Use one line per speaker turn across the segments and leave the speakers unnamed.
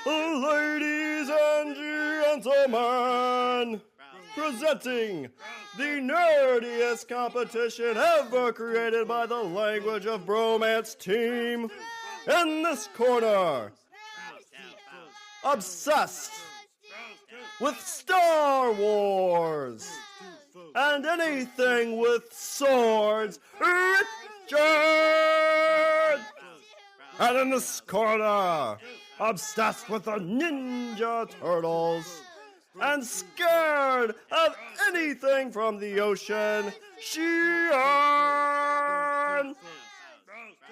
Ladies and gentlemen, presenting the nerdiest competition ever created by the Language of Bromance team. In this corner, obsessed with Star Wars and anything with swords, Richard! And in this corner, obsessed with the Ninja Turtles and scared of anything from the ocean, Shawn!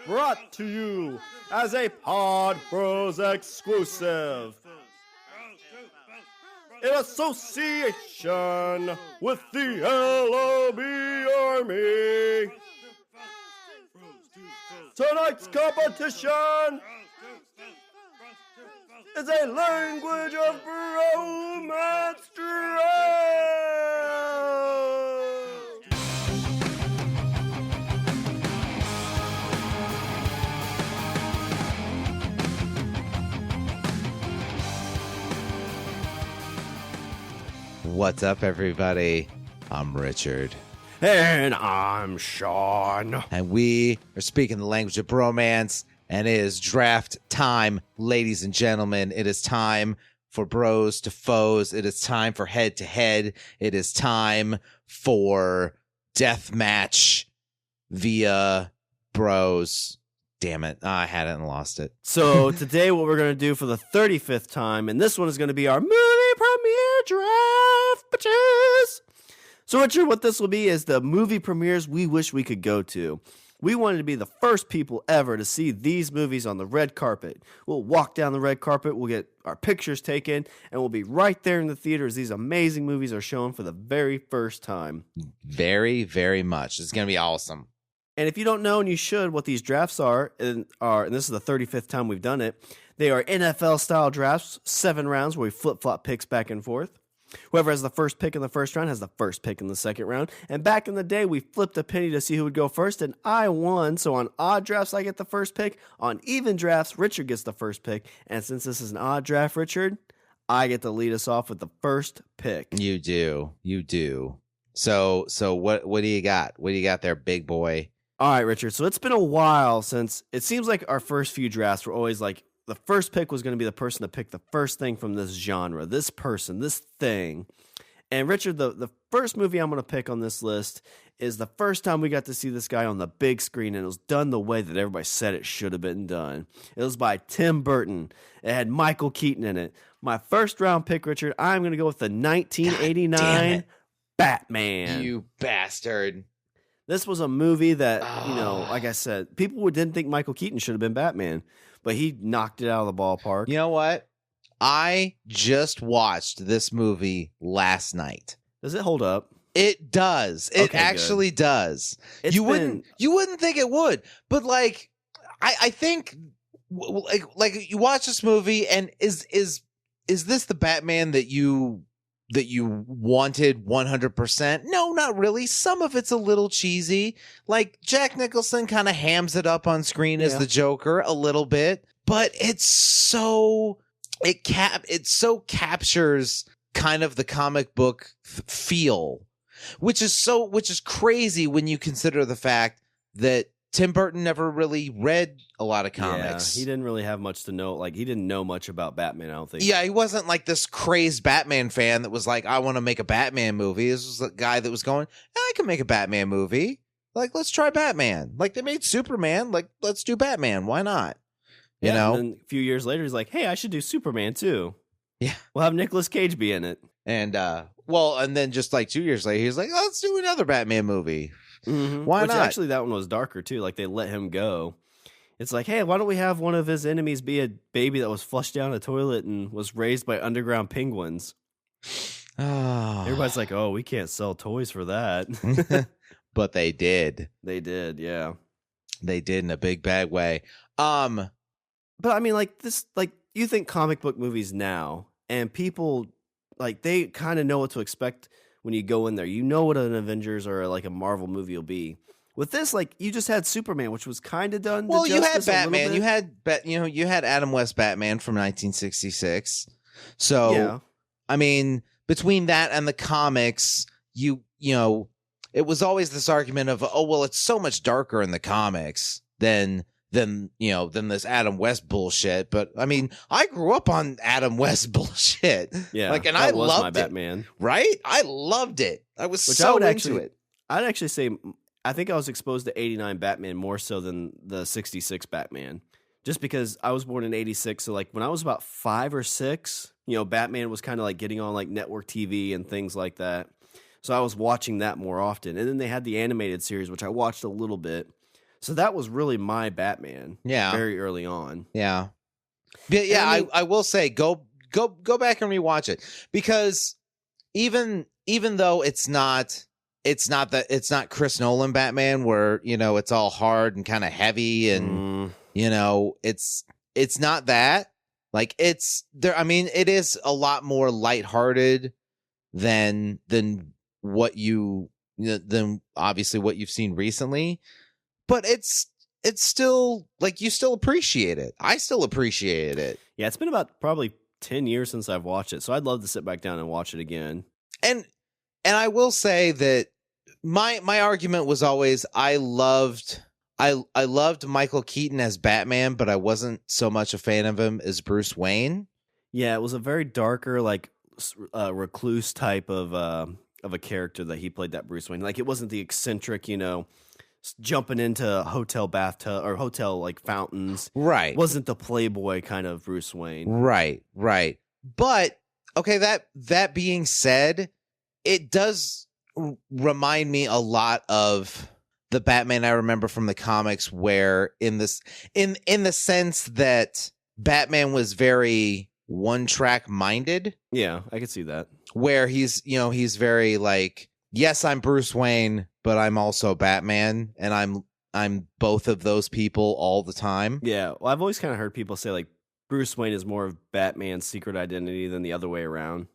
Brought to you as a Pod Bros exclusive in association with the LOB Army. Tonight's competition is a Language of Bromance draft.
What's up, everybody? I'm Richard.
And I'm Shawn.
And we are speaking the language of bromance, and it is draft time, ladies and gentlemen. It is time for bros to foes. It is time for head to head. It is time for death match via bros. Damn it. I had it and lost it.
So today what we're going to do for the 35th time, and this one is going to be our movie premiere draft, bitches. So Richard, what this will be is the movie premieres we wish we could go to. We wanted to be the first people ever to see these movies on the red carpet. We'll walk down the red carpet, we'll get our pictures taken, and we'll be right there in the theater as these amazing movies are shown for the very first time.
Very, very much. It's going to be awesome.
And if you don't know, and you should, what these drafts are, and this is the 35th time we've done it, they are NFL-style drafts, 7 rounds where we flip-flop picks back and forth. Whoever has the first pick in the first round has the first pick in the second round. And back in the day, we flipped a penny to see who would go first, and I won. So on odd drafts, I get the first pick. On even drafts, Richard gets the first pick. And since this is an odd draft, Richard, I get to lead us off with the first pick.
You do. You do. So what do you got? What do you got there, big boy?
All right, Richard. So it's been a while since it seems like our first few drafts were always like the first pick was going to be the person to pick the first thing from this genre, this person, this thing. And Richard, the first movie I'm going to pick on this list is the first time we got to see this guy on the big screen, and it was done the way that everybody said it should have been done. It was by Tim Burton. It had Michael Keaton in it. My first round pick, Richard, I'm going to go with the 1989 Batman.
You bastard.
This was a movie that, like I said, people didn't think Michael Keaton should have been Batman, but he knocked it out of the ballpark.
You know what? I just watched this movie last night.
Does it hold up?
It does. It actually does. You wouldn't think it would, but like, I think like you watch this movie and is this the Batman that you wanted 100%? No, not really. Some of it's a little cheesy. Like Jack Nicholson kind of hams it up on screen as the Joker a little bit, but it so captures kind of the comic book feel, which is crazy when you consider the fact that Tim Burton never really read a lot of comics.
Yeah, he didn't really have much to know. Like, he didn't know much about Batman, I don't think.
Yeah, he wasn't like this crazed Batman fan that was like, I want to make a Batman movie. This was a guy that was going, I can make a Batman movie. Like, let's try Batman. Like, they made Superman. Like, let's do Batman. Why not? You know?
And then a few years later, he's like, hey, I should do Superman, too.
Yeah.
We'll have Nicolas Cage be in it.
And, and then just like 2 years later, he's like, let's do another Batman movie.
Mm-hmm.
Why not?
Actually, that one was darker too. Like, they let him go. It's like, hey, why don't we have one of his enemies be a baby that was flushed down a toilet and was raised by underground penguins?
Oh.
Everybody's like, oh, we can't sell toys for that.
But they did.
They did, yeah.
They did in a big bad way.
But I mean, like this, like you think comic book movies now, and people like they kind of know what to expect when you go in there. You know what an Avengers or like a Marvel movie will be. With this, like, you just had Superman, which was kind of done.
Well, you had Batman. You had Adam West Batman from 1966. So, yeah. I mean, between that and the comics, you know, it was always this argument of, oh, well, it's so much darker in the comics than this Adam West bullshit. But I mean, I grew up on Adam West bullshit.
Yeah,
like, and I loved my
Batman.
Right? I loved it. I was so into it.
I'd actually say I think I was exposed to 89 Batman more so than the 66 Batman. Just because I was born in 86, so like when I was about 5 or 6, Batman was kind of like getting on like network TV and things like that. So I was watching that more often. And then they had the animated series, which I watched a little bit. So that was really my Batman. Yeah. Very early on.
Yeah. Yeah, I will say go back and rewatch it, because even though it's not Chris Nolan Batman where, it's all hard and kind of heavy and it's not that. Like, it's there. I mean, it is a lot more lighthearted than obviously what you've seen recently, but it's still like, you still appreciate it. I still appreciated it.
Yeah, it's been about probably 10 years since I've watched it, so I'd love to sit back down and watch it again.
And I will say that my argument was always, I loved Michael Keaton as Batman, but I wasn't so much a fan of him as Bruce Wayne.
Yeah, it was a very darker, like recluse type of a character that he played, that Bruce Wayne. Like, it wasn't the eccentric, jumping into hotel bathtub or hotel like fountains.
Right.
Wasn't the playboy kind of Bruce Wayne.
Right. But okay, that being said, it does remind me a lot of the Batman I remember from the comics, where in the sense that Batman was very one-track minded.
Yeah, I could see that.
Where he's very like, yes, I'm Bruce Wayne, but I'm also Batman, and I'm both of those people all the time.
Yeah, well, I've always kind of heard people say like Bruce Wayne is more of Batman's secret identity than the other way around.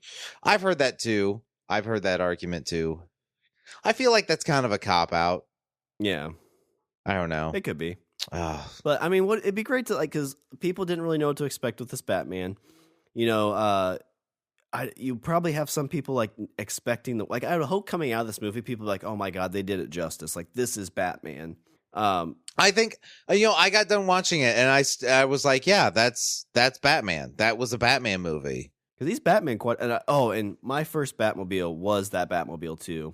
I've heard that too. I've heard that argument too. I feel like that's kind of a cop-out.
Yeah.
I don't know.
It could be. But I mean, it'd be great to, like, because people didn't really know what to expect with this Batman. You probably have some people like expecting I would hope coming out of this movie, people are like, oh my God, they did it justice. Like, this is Batman.
I think, I got done watching it and I was like, yeah, that's Batman. That was a Batman movie.
Because these Batman and my first Batmobile was that Batmobile too.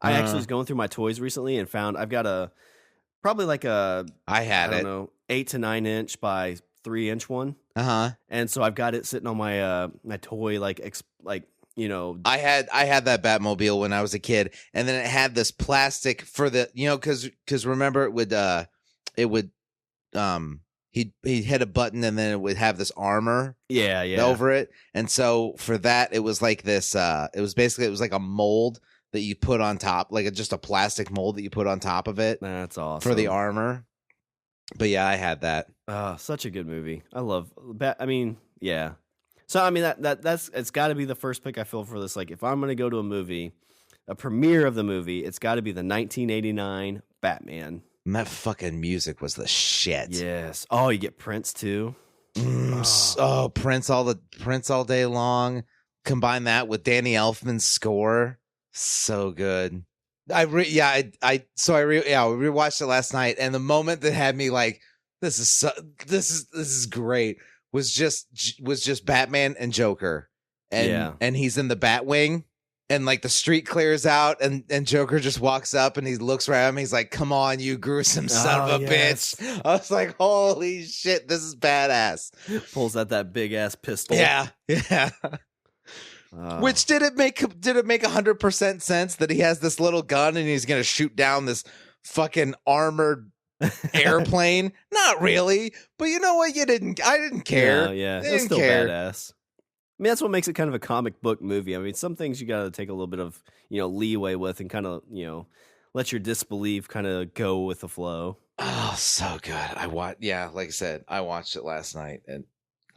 I actually was going through my toys recently and found I've got I don't know, 8 to 9 inch by 3 inch one. And so I've got it sitting on my my toy I
had that Batmobile when I was a kid, and then it had this plastic for the because remember it would he'd hit a button and then it would have this armor over it, and so for that it was like this it was like a mold that you put on top, like just a plastic mold that you put on top of it.
That's awesome.
For the armor. But yeah, I had that.
Such a good movie. I love I mean, yeah. So I mean that's it's got to be the first pick I feel for this. Like, if I'm going to go to a movie, a premiere of the movie, it's got to be the 1989 Batman.
And that fucking music was the shit.
Yes. Oh, you get Prince too.
Prince all day long. Combine that with Danny Elfman's score. So good. We rewatched it last night, and the moment that had me like, this is great was just Batman and Joker, and he's in the Batwing, and like the street clears out, and Joker just walks up and he looks right at him. He's like, "Come on, you gruesome son of a bitch!" I was like, "Holy shit, this is badass!"
Pulls out that big ass pistol.
Yeah. Which did it make 100% sense that he has this little gun and he's gonna shoot down this fucking armored airplane? Not really, but you know what? I didn't care.
Yeah, it's still badass. I mean, that's what makes it kind of a comic book movie. I mean, some things you got to take a little bit of leeway with and kind of let your disbelief kind of go with the flow.
Oh, so good. Like I said, I watched it last night and.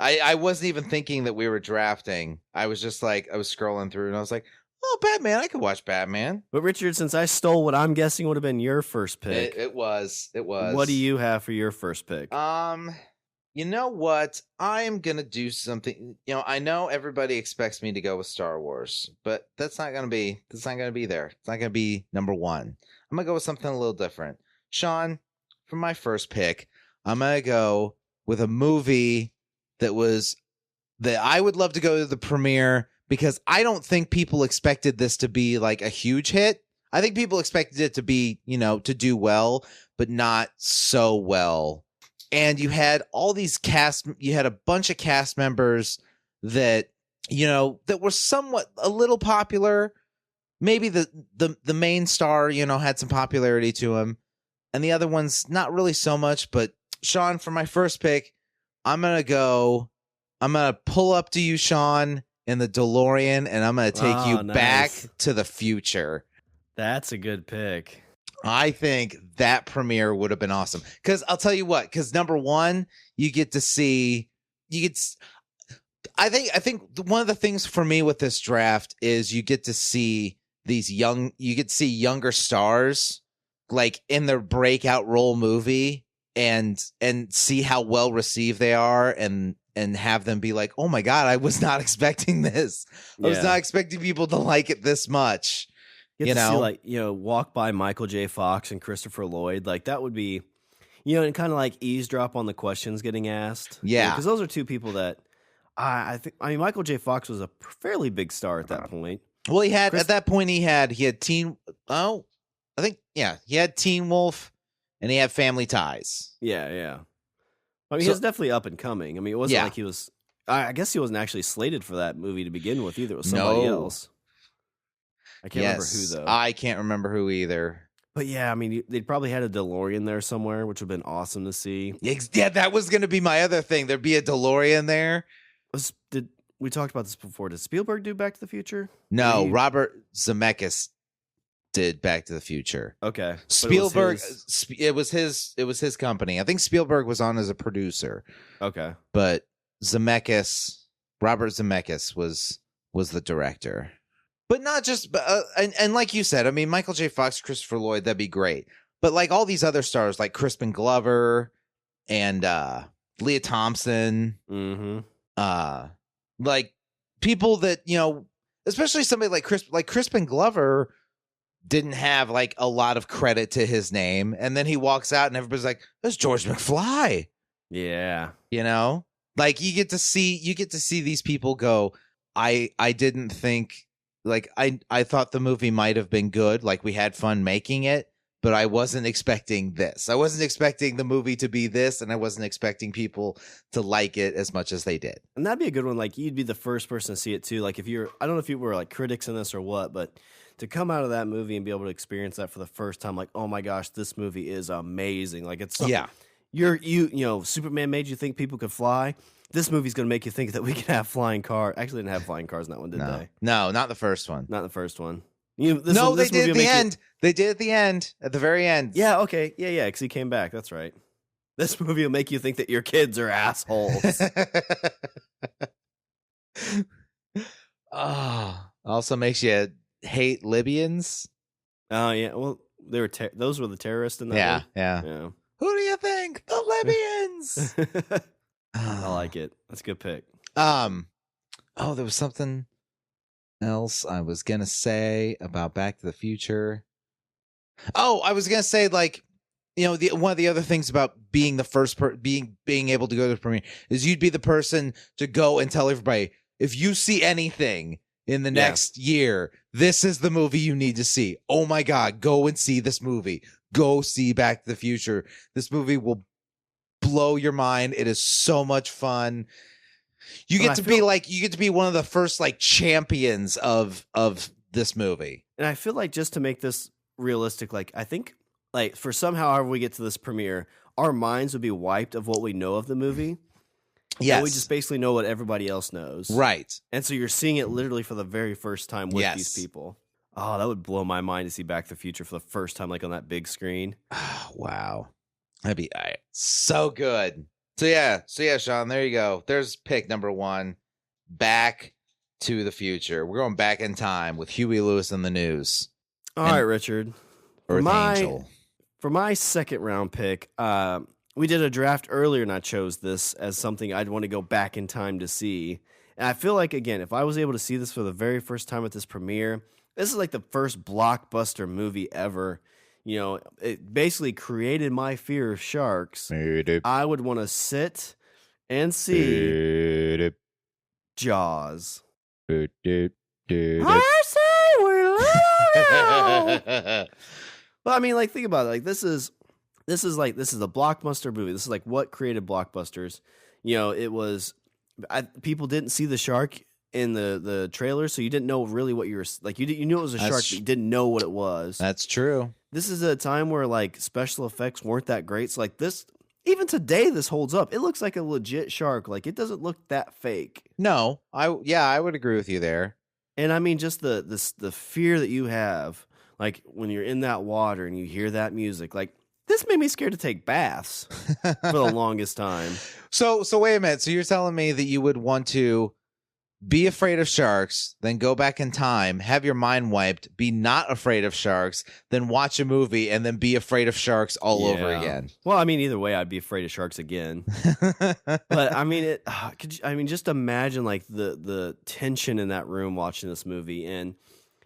I wasn't even thinking that we were drafting. I was just like, I was scrolling through and I was like, Oh, Batman. I could watch Batman.
But Richard, since I stole what I'm guessing would have been your first pick.
It was.
What do you have for your first pick?
You know what? I am going to do something. I know everybody expects me to go with Star Wars, but that's not going to be there. It's not going to be number one. I'm going to go with something a little different. Shawn, for my first pick, I'm going to go with a movie that I would love to go to the premiere, because I don't think people expected this to be like a huge hit. I think people expected it to be, to do well, but not so well. And you had you had a bunch of cast members that, that were somewhat a little popular. Maybe the main star, had some popularity to him, and the other ones not really so much. But Shawn, for my first pick, I'm going to pull up to you, Shawn, in the DeLorean, and I'm going to take you back to the future.
That's a good pick.
I think that premiere would have been awesome. Because I'll tell you what, because number one, I think one of the things for me with this draft is you get to see younger stars like in their breakout role movie and see how well received they are and have them be like, oh my God, I was not expecting this. I was not expecting people to like it this much.
You know, see, walk by Michael J. Fox and Christopher Lloyd. Like, that would be, and kind of like eavesdrop on the questions getting asked.
Yeah.
Because those are two people that I think, Michael J. Fox was a fairly big star at that point.
Well, he had Teen Wolf and he had Family Ties.
Yeah. I mean, he was definitely up and coming. I mean, it wasn't like he was, I guess he wasn't actually slated for that movie to begin with either. It was somebody else. I can't remember who, though.
I can't remember who either.
But yeah, I mean, they'd probably had a DeLorean there somewhere, which would have been awesome to see.
Yeah, that was going to be my other thing. There'd be a DeLorean there.
We talked about this before. Did Spielberg do Back to the Future?
No, Robert Zemeckis did Back to the Future.
Okay.
Spielberg, it was his company. I think Spielberg was on as a producer.
Okay.
But Robert Zemeckis was the director. But not just, and like you said, I mean, Michael J. Fox, Christopher Lloyd, that'd be great. But like all these other stars, like Crispin Glover and Leah Thompson, like people that especially somebody like Crispin Glover didn't have like a lot of credit to his name, and then he walks out and everybody's like, "That's George McFly."
Yeah,
like you get to see these people go. I didn't think. Like, I thought the movie might have been good. Like, we had fun making it, but I wasn't expecting this. I wasn't expecting the movie to be this, and I wasn't expecting people to like it as much as they did.
And that'd be a good one. Like, you'd be the first person to see it, too. Like, I don't know if you were, like, critics in this or what, but to come out of that movie and be able to experience that for the first time, like, oh, my gosh, this movie is amazing. Like, it's something. Yeah. Superman made you think people could fly. This movie's going to make you think that we can have flying cars. Actually, didn't have flying cars in that one, did they?
No, not the first one.
Not the first one.
They did at the end. They did at the end, at the very end.
Yeah, okay. Yeah, because he came back. That's right. This movie will make you think that your kids are assholes.
Also makes you hate Libyans.
Oh, yeah. Well, those were the terrorists in that one.
Yeah. Who do you think? The Libyans!
I like it. That's a good pick.
There was something else I was gonna say about Back to the Future. Oh, I was gonna say, like, one of the other things about being the first being able to go to the premiere is you'd be the person to go and tell everybody, if you see anything in the next year, this is the movie you need to see. Oh my God, go and see this movie. Go see Back to the Future. This movie will blow your mind. It is so much fun. You get to be one of the first like champions of this movie.
And I feel like, just to make this realistic, like, I think, like, for somehow however we get to this premiere, our minds would be wiped of what we know of the movie. Yeah, we just basically know what everybody else knows.
Right.
And so you're seeing it literally for the very first time with these people. Oh, that would blow my mind to see Back to the Future for the first time, like on that big screen.
Oh, wow. That'd be so good. So yeah, Shawn, there you go. There's pick number one, Back to the future. We're going back in time with Huey Lewis and the News.
All right, Richard.
Earth Angel.
For my second round pick, we did a draft earlier, and I chose this as something I'd want to go back in time to see. And I feel like, again, if I was able to see this for the very first time at this premiere, this is like the first blockbuster movie ever. You know, it basically created my fear of sharks. I would want to sit and see Jaws. I say we love you. Well, I mean, like, think about it. Like, this is a blockbuster movie. This is like what created blockbusters. You know, it was people didn't see the shark in the trailer, so you didn't know really what you were like. You knew it was a shark, but you didn't know what it was.
That's true.
This is a time where like special effects weren't that great. So like this, even today, this holds up. It looks like a legit shark. Like it doesn't look that fake.
No, I would agree with you there.
And I mean, just the fear that you have, like when you're in that water and you hear that music, like this made me scared to take baths for the longest time.
So wait a minute. So you're telling me that you would want to be afraid of sharks, then go back in time, have your mind wiped, be not afraid of sharks, then watch a movie, and then be afraid of sharks all over again.
Well, I mean, either way, I'd be afraid of sharks again. But I mean, just imagine like the tension in that room watching this movie, and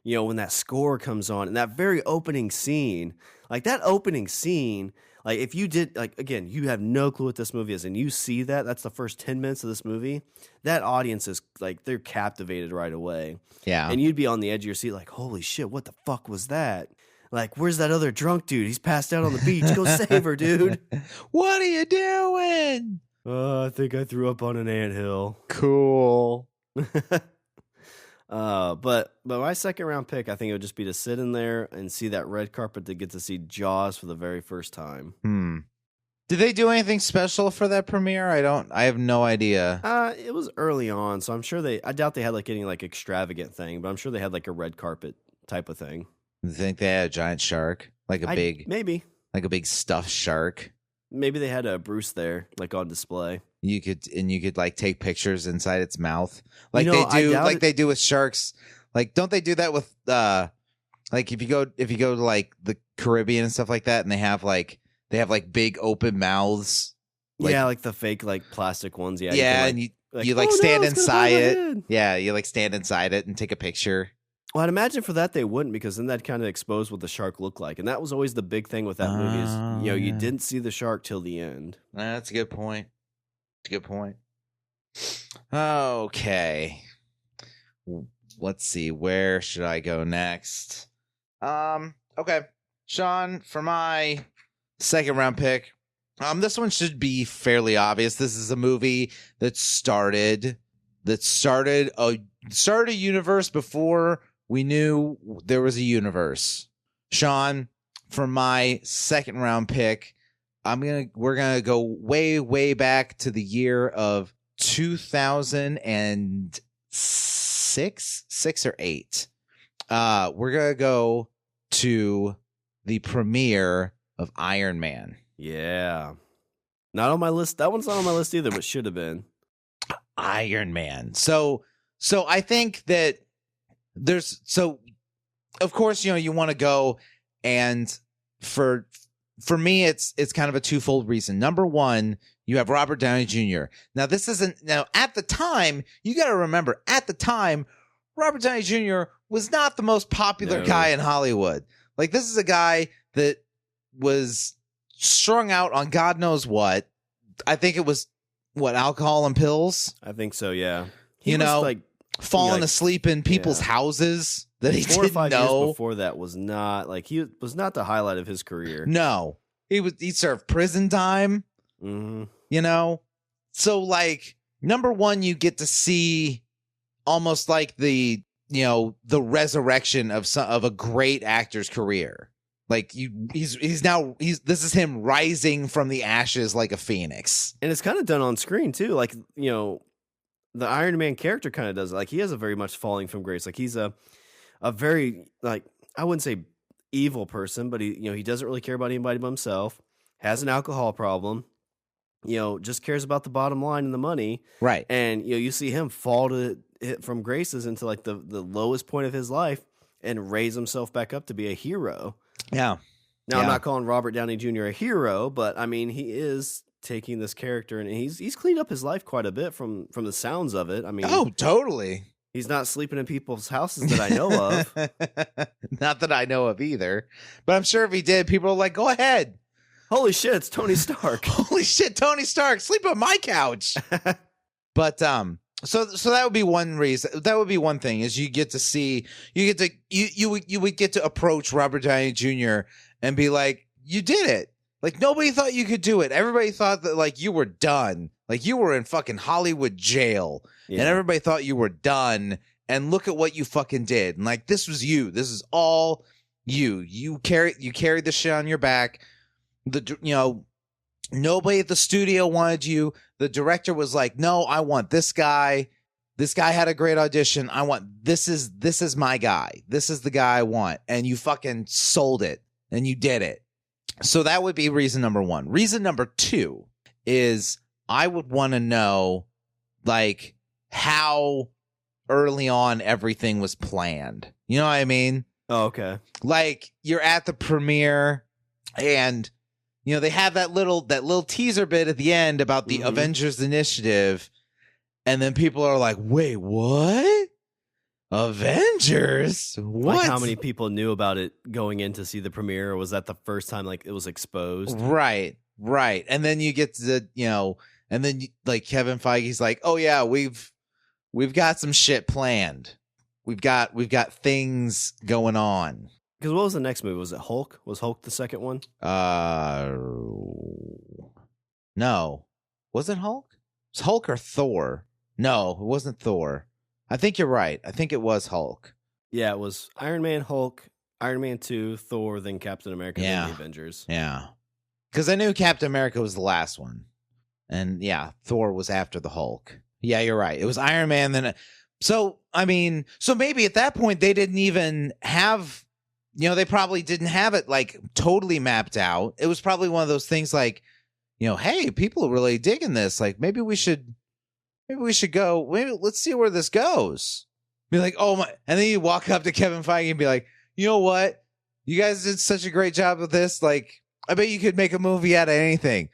you know when that score comes on, and that very opening scene, like that opening scene. Like, if you did, like, again, you have no clue what this movie is, and you see that's the first 10 minutes of this movie, that audience is, like, they're captivated right away.
Yeah.
And you'd be on the edge of your seat, like, holy shit, what the fuck was that? Like, where's that other drunk dude? He's passed out on the beach. Go save her, dude.
What are you doing?
I think I threw up on an anthill.
Cool.
But my second round pick, I think it would just be to sit in there and see that red carpet to get to see Jaws for the very first time.
Did they do anything special for that premiere? I have no idea.
It was early on, so I'm sure I doubt they had like any like extravagant thing, but I'm sure they had like a red carpet type of thing.
You think they had a giant shark?
Maybe.
Like a big stuffed shark?
Maybe they had a Bruce there, like on display. You
could like take pictures inside its mouth, like they do with sharks. Like, don't they do that with like if you go to like the Caribbean and stuff like that, and they have like big open mouths.
Like the fake like plastic ones. Yeah,
and you stand inside it. Yeah, you like stand inside it and take a picture.
Well, I'd imagine for that they wouldn't, because then that kind of exposed what the shark looked like, and that was always the big thing with that movie is you didn't see the shark till the end.
That's a good point. Okay, let's see. Where should I go next? Okay, Shawn, for my second round pick. This one should be fairly obvious. This is a movie that started a universe before we knew there was a universe. Shawn, for my second round pick, we're gonna go way back to the year of 2006 or 8. We're gonna go to the premiere of Iron Man.
Yeah, not on my list. That one's not on my list either, but should have been.
Iron Man. So I think that of course, you want to go, and for me, it's kind of a twofold reason. Number one, you have Robert Downey Jr. Now, at the time, you got to remember, at the time, Robert Downey Jr. was not the most popular guy in Hollywood. Like, this is a guy that was strung out on God knows what. I think it was alcohol and pills.
I think so. Yeah.
He was falling asleep in people's houses that he 4 or 5 years
before that was not he was not the highlight of his career.
No, he served prison time.
Mm-hmm.
So like, number one, you get to see almost like the resurrection of a great actor's career. Like this is him rising from the ashes like a phoenix,
and it's kind of done on screen too. Like the Iron Man character kind of does it. Like, he has a very much falling from grace. Like, he's a very, like, I wouldn't say evil person, but he doesn't really care about anybody but himself, has an alcohol problem, just cares about the bottom line and the money.
Right.
And, you see him fall from graces into like the lowest point of his life and raise himself back up to be a hero.
Yeah.
Now, I'm not calling Robert Downey Jr. a hero, but I mean, he is taking this character and he's cleaned up his life quite a bit from the sounds of it. I mean,
oh, totally.
He's not sleeping in people's houses that I know of.
Not that I know of either, but I'm sure if he did, people are like, go ahead.
Holy shit, it's Tony Stark.
Holy shit, Tony Stark, sleep on my couch. But so that would be one reason. That would be one thing is you get to see, you would get to approach Robert Downey Jr. and be like, you did it. Like nobody thought you could do it. Everybody thought that like you were done. Like you were in fucking Hollywood jail. Yeah. And everybody thought you were done. And look at what you fucking did. And like this was you. This is all you. You carried the shit on your back. Nobody at the studio wanted you. The director was like, no, I want this guy. This guy had a great audition. This is my guy. This is the guy I want. And you fucking sold it. And you did it. So that would be reason number one. Reason number two is I would want to know, like, how early on everything was planned. You know what I mean?
Oh, okay.
Like, you're at the premiere, and, they have that little teaser bit at the end about the Avengers Initiative, and then people are like, wait, what? Avengers? What?
Like how many people knew about it going in to see the premiere, or was that the first time like it was exposed?
Right. And then you get to and then like Kevin Feige's like, "Oh yeah, we've got some shit planned. We've got things going on."
Because what was the next movie? Was it Hulk? Was Hulk the second one?
No. Was it Hulk? Was Hulk or Thor? No, it wasn't Thor. I think you're right. I think it was Hulk.
Yeah, it was Iron Man, Hulk, Iron Man 2, Thor, then Captain America, then the Avengers.
Yeah. Because I knew Captain America was the last one. And yeah, Thor was after the Hulk. Yeah, you're right. It was Iron Man, then... So maybe at that point they didn't even have... they probably didn't have it like totally mapped out. It was probably one of those things like, hey, people are really digging this. Like, maybe we should go. Maybe let's see where this goes. Be like, oh my, and then you walk up to Kevin Feige and be like, you know what? You guys did such a great job with this. Like, I bet you could make a movie out of anything.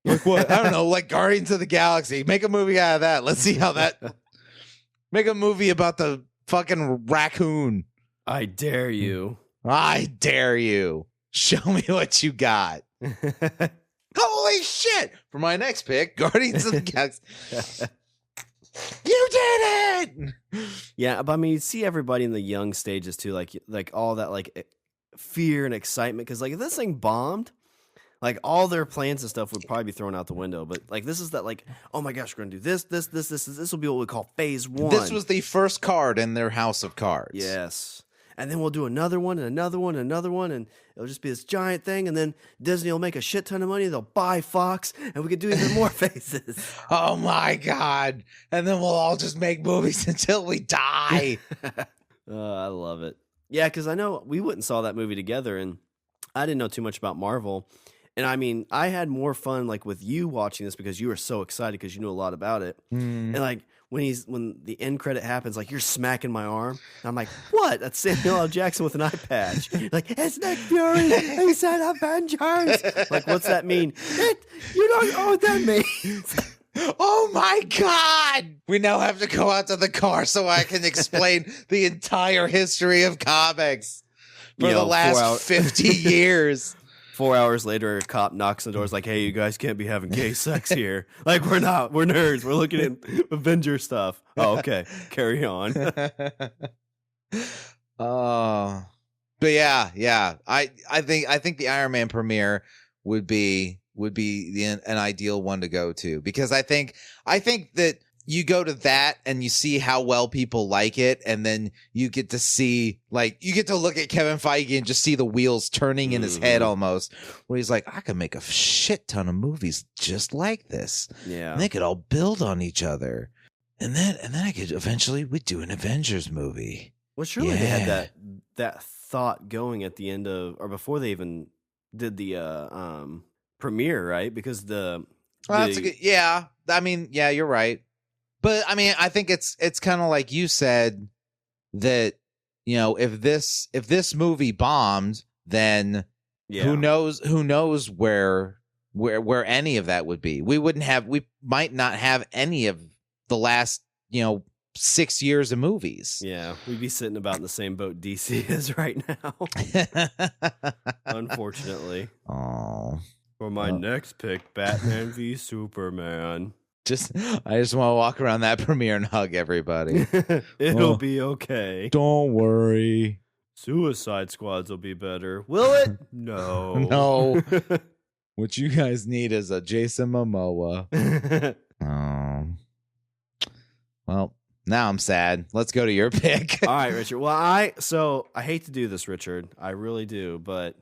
Like what? I don't know, like Guardians of the Galaxy. Make a movie out of that. Let's see how that. Make a movie about the fucking raccoon.
I dare you.
I dare you. Show me what you got. Holy shit! For my next pick, Guardians of the Galaxy. You did it!
Yeah, but I mean, you see everybody in the young stages too, like all that like fear and excitement, because like if this thing bombed, like all their plans and stuff would probably be thrown out the window. But like this is that like, oh my gosh, we're gonna do this will be what we call phase one.
This was the first card in their house of cards.
Yes. And then we'll do another one and another one and another one, and it'll just be this giant thing. And then Disney will make a shit ton of money. They'll buy Fox, and we could do even more phases.
Oh my god! And then we'll all just make movies until we die.
I love it. Yeah, because I know we went and saw that movie together, and I didn't know too much about Marvel. And I mean, I had more fun like with you watching this because you were so excited because you knew a lot about it. And like when the end credit happens, like you're smacking my arm. And I'm like, what? That's Samuel L. Jackson with an eye patch. Like, it's Nick Fury. He said Avengers. Like, what's that mean? You don't know what that means.
Oh my god! We now have to go out to the car so I can explain the entire history of comics for the last 50 years.
4 hours later, a cop knocks on the door. Is like, "Hey, you guys can't be having gay sex here. Like, we're not. We're nerds. We're looking at Avenger stuff." Oh, okay. Carry on.
Oh, but yeah. I think the Iron Man premiere would be an ideal one to go to, because I think that you go to that and you see how well people like it, and then you get to see, like, you get to look at Kevin Feige and just see the wheels turning in his head almost, where he's like, I could make a shit ton of movies just like this.
Yeah.
And they could all build on each other. And then I could eventually we'd do an Avengers movie.
Well, surely they had that thought going at the end of, or before they even did the premiere, right? Because the
Well, that's a good, yeah. I mean, yeah, you're right. But I mean, I think it's kind of like you said that, you know, if this movie bombed, then who knows where any of that would be. We might not have any of the last, 6 years of movies.
Yeah, we'd be sitting about in the same boat DC is right now. Unfortunately.
Oh.
For my next pick, Batman v Superman.
I just want to walk around that premiere and hug everybody.
It'll be okay.
Don't worry.
Suicide Squads will be better. Will it? No.
No. What you guys need is a Jason Momoa. Well, now I'm sad. Let's go to your pick.
All right, Richard. Well, I hate to do this, Richard. I really do, but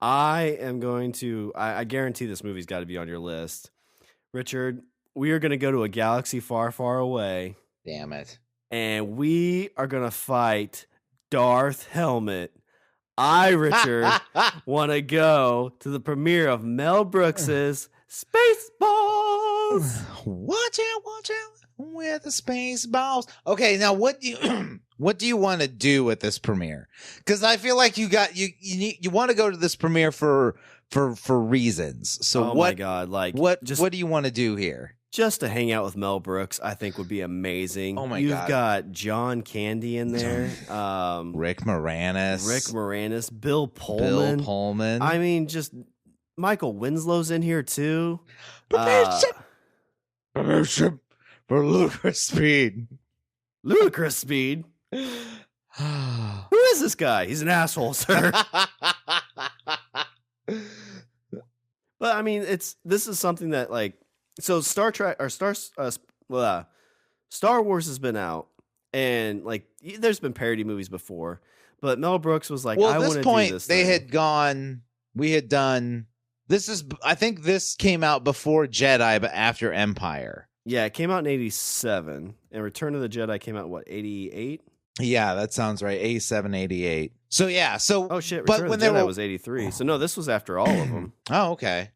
I am going to. I guarantee this movie's got to be on your list, Richard. We are going to go to a galaxy far, far away.
Damn it!
And we are going to fight Darth Helmet. I, Richard, want to go to the premiere of Mel Brooks's Spaceballs.
Watch out with the Spaceballs. Okay, now what do you want to do with this premiere? Because I feel like you want to go to this premiere for reasons. So
my God, like
what do you want to do here?
Just to hang out with Mel Brooks, I think would be amazing.
Oh my
God.
God.
You've got John Candy in there.
Rick Moranis.
Bill Pullman. I mean, just Michael Winslow's in here too.
Prepare ship for ludicrous speed.
Ludicrous speed? Who is this guy? He's an asshole, sir. But I mean, this is something that like. So Star Wars has been out, and like there's been parody movies before, but Mel Brooks was like,
well, at this point they had gone. We had done. I think this came out before Jedi, but after Empire.
Yeah, it came out in 87, and Return of the Jedi came out what 88.
Yeah, that sounds right. 87, 88. So yeah, so
oh shit, Return of the Jedi was 83. So no, this was after all of them.
Oh, okay.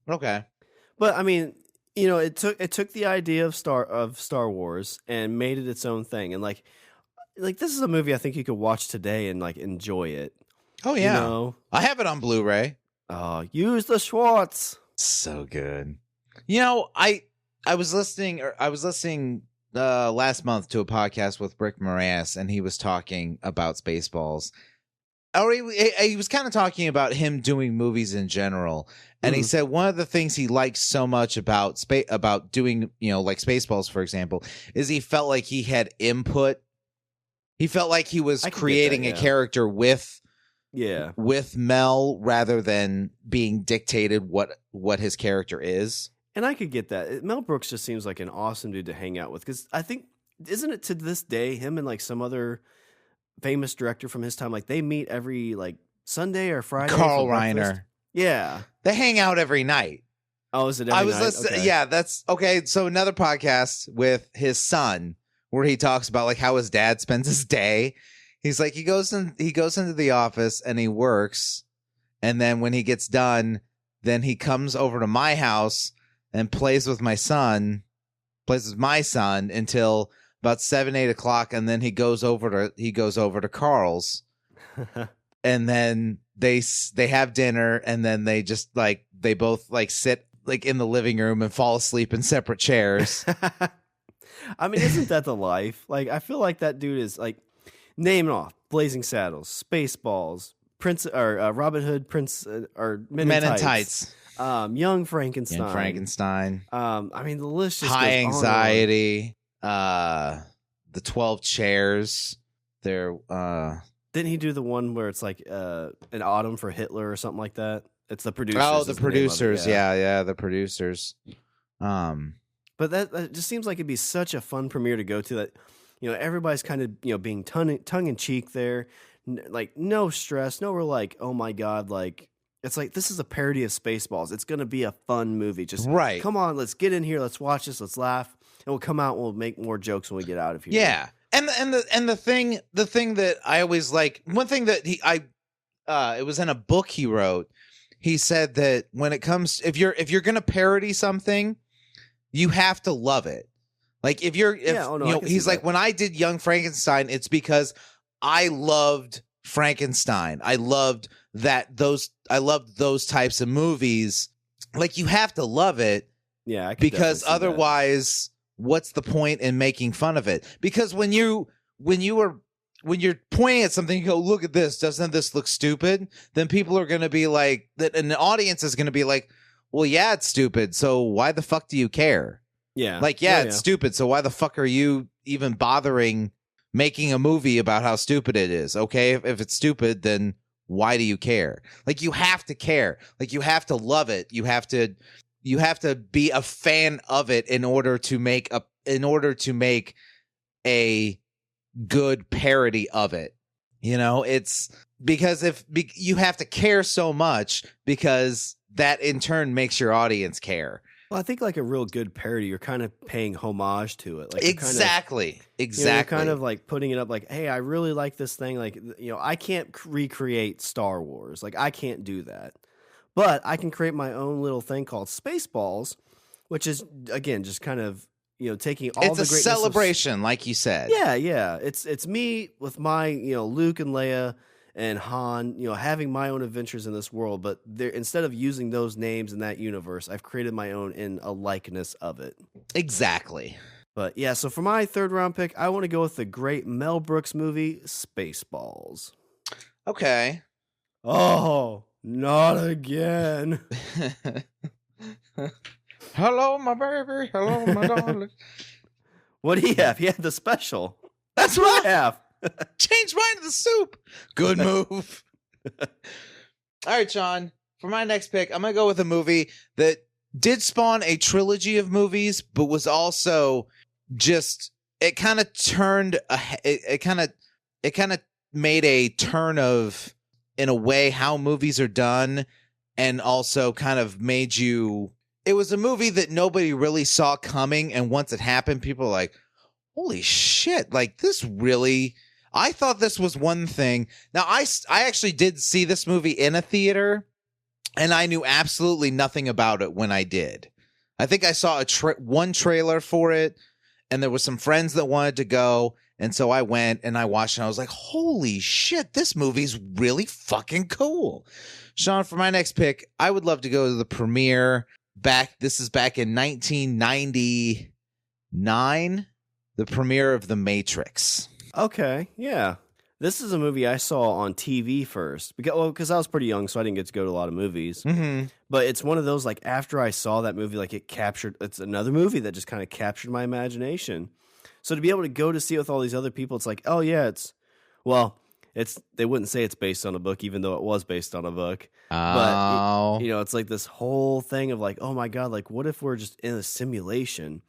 But I mean. It took the idea of Star Wars and made it its own thing, and like this is a movie I think you could watch today and like enjoy it.
Oh yeah, I have it on Blu-ray.
Oh, use the Schwartz.
So good. I was listening last month to a podcast with Rick Moranis, and he was talking about Spaceballs. He was kind of talking about him doing movies in general. And he said one of the things he likes so much about doing, like Spaceballs, for example, is he felt like he had input. He felt like he was creating a character with Mel rather than being dictated what his character is.
And I could get that. Mel Brooks just seems like an awesome dude to hang out with, because I think, isn't it to this day, him and like some other famous director from his time, like they meet every like Sunday or Friday.
Carl Reiner.
Yeah.
They hang out every night.
Oh, is it every night?
Okay. Yeah, that's okay. So another podcast with his son where he talks about like how his dad spends his day. He's like, he goes into the office and he works. And then when he gets done, then he comes over to my house and plays with my son until about 7, 8 o'clock. And then he goes over to Carl's. And then they have dinner, and then they just like they both like sit like in the living room and fall asleep in separate chairs.
I mean, isn't that the life? Like, I feel like that dude is like, name it off: Blazing Saddles, Spaceballs, Prince or Robin Hood, Prince or Men in Tights. Young Frankenstein. I mean, the list just
High
goes
Anxiety. The 12 Chairs. They're
Didn't he do the one where it's like an autumn for Hitler or something like that? It's the producers.
Oh, the producers. Yeah, the producers.
But that just seems like it'd be such a fun premiere to go to. That everybody's kind of being tongue in cheek there, like no stress, no real like oh my god, like it's like this is a parody of Spaceballs. It's gonna be a fun movie. Just come on, let's get in here, let's watch this, let's laugh, and we'll come out and we'll make more jokes when we get out of here.
Yeah. And the thing that I always like, one thing that it was in a book he wrote. he said that when it comes, if you're going to parody something, you have to love it. Like he's like, when I did Young Frankenstein, it's because I loved Frankenstein. I loved those types of movies. Like, you have to love it.
Yeah,
because otherwise, what's the point in making fun of it? Because when you're pointing at something, you go, look at this. Doesn't this look stupid? Then people are going to be like, that, and the audience is going to be like, well, yeah, it's stupid. So why the fuck do you care?
Yeah.
Like, it's stupid. So why the fuck are you even bothering making a movie about how stupid it is? Okay, if it's stupid, then why do you care? Like, you have to care. Like, you have to love it. You have to be a fan of it in order to make a good parody of it. You know, it's because you have to care so much, because that in turn makes your audience care.
Well, I think like a real good parody, you're kind of paying homage to it. Like,
exactly.
You're kind of like putting it up like, hey, I really like this thing. Like, I can't recreate Star Wars. Like, I can't do that. But I can create my own little thing called Spaceballs, which is, again, just kind of, taking all the greatness.
It's a celebration, like you said.
Yeah. It's me with my, Luke and Leia and Han, having my own adventures in this world, but instead of using those names in that universe, I've created my own in a likeness of it.
Exactly.
But yeah, so for my third round pick, I want to go with the great Mel Brooks movie, Spaceballs.
Okay.
Oh, not again.
Hello, my baby. Hello, my darling.
What do you have? He had the special. That's what I have.
Change mine to the soup. Good move. All right, Shawn. For my next pick, I'm going to go with a movie that did spawn a trilogy of movies, but was also just, it kind of turned, it kind of made a turn of, in a way, how movies are done, and also kind of made you, it was a movie that nobody really saw coming, and once it happened, people were like, holy shit, like, this really, I thought this was one thing. Now, I actually did see this movie in a theater, and I knew absolutely nothing about it when I did. I think I saw one trailer for it, and there were some friends that wanted to go, and so I went and I watched it, and I was like, holy shit, this movie's really fucking cool. Shawn, for my next pick, I would love to go to the premiere this is back in 1999, the premiere of The Matrix.
Okay, yeah. This is a movie I saw on TV first. Because I was pretty young, so I didn't get to go to a lot of movies.
Mm-hmm.
But it's one of those, like, after I saw that movie, like, it's another movie that just kind of captured my imagination. So to be able to go to see it with all these other people, it's like, oh, yeah, they wouldn't say it's based on a book, even though it was based on a book.
Oh.
But, it's like this whole thing of, like, oh, my God, like, what if we're just in a simulation?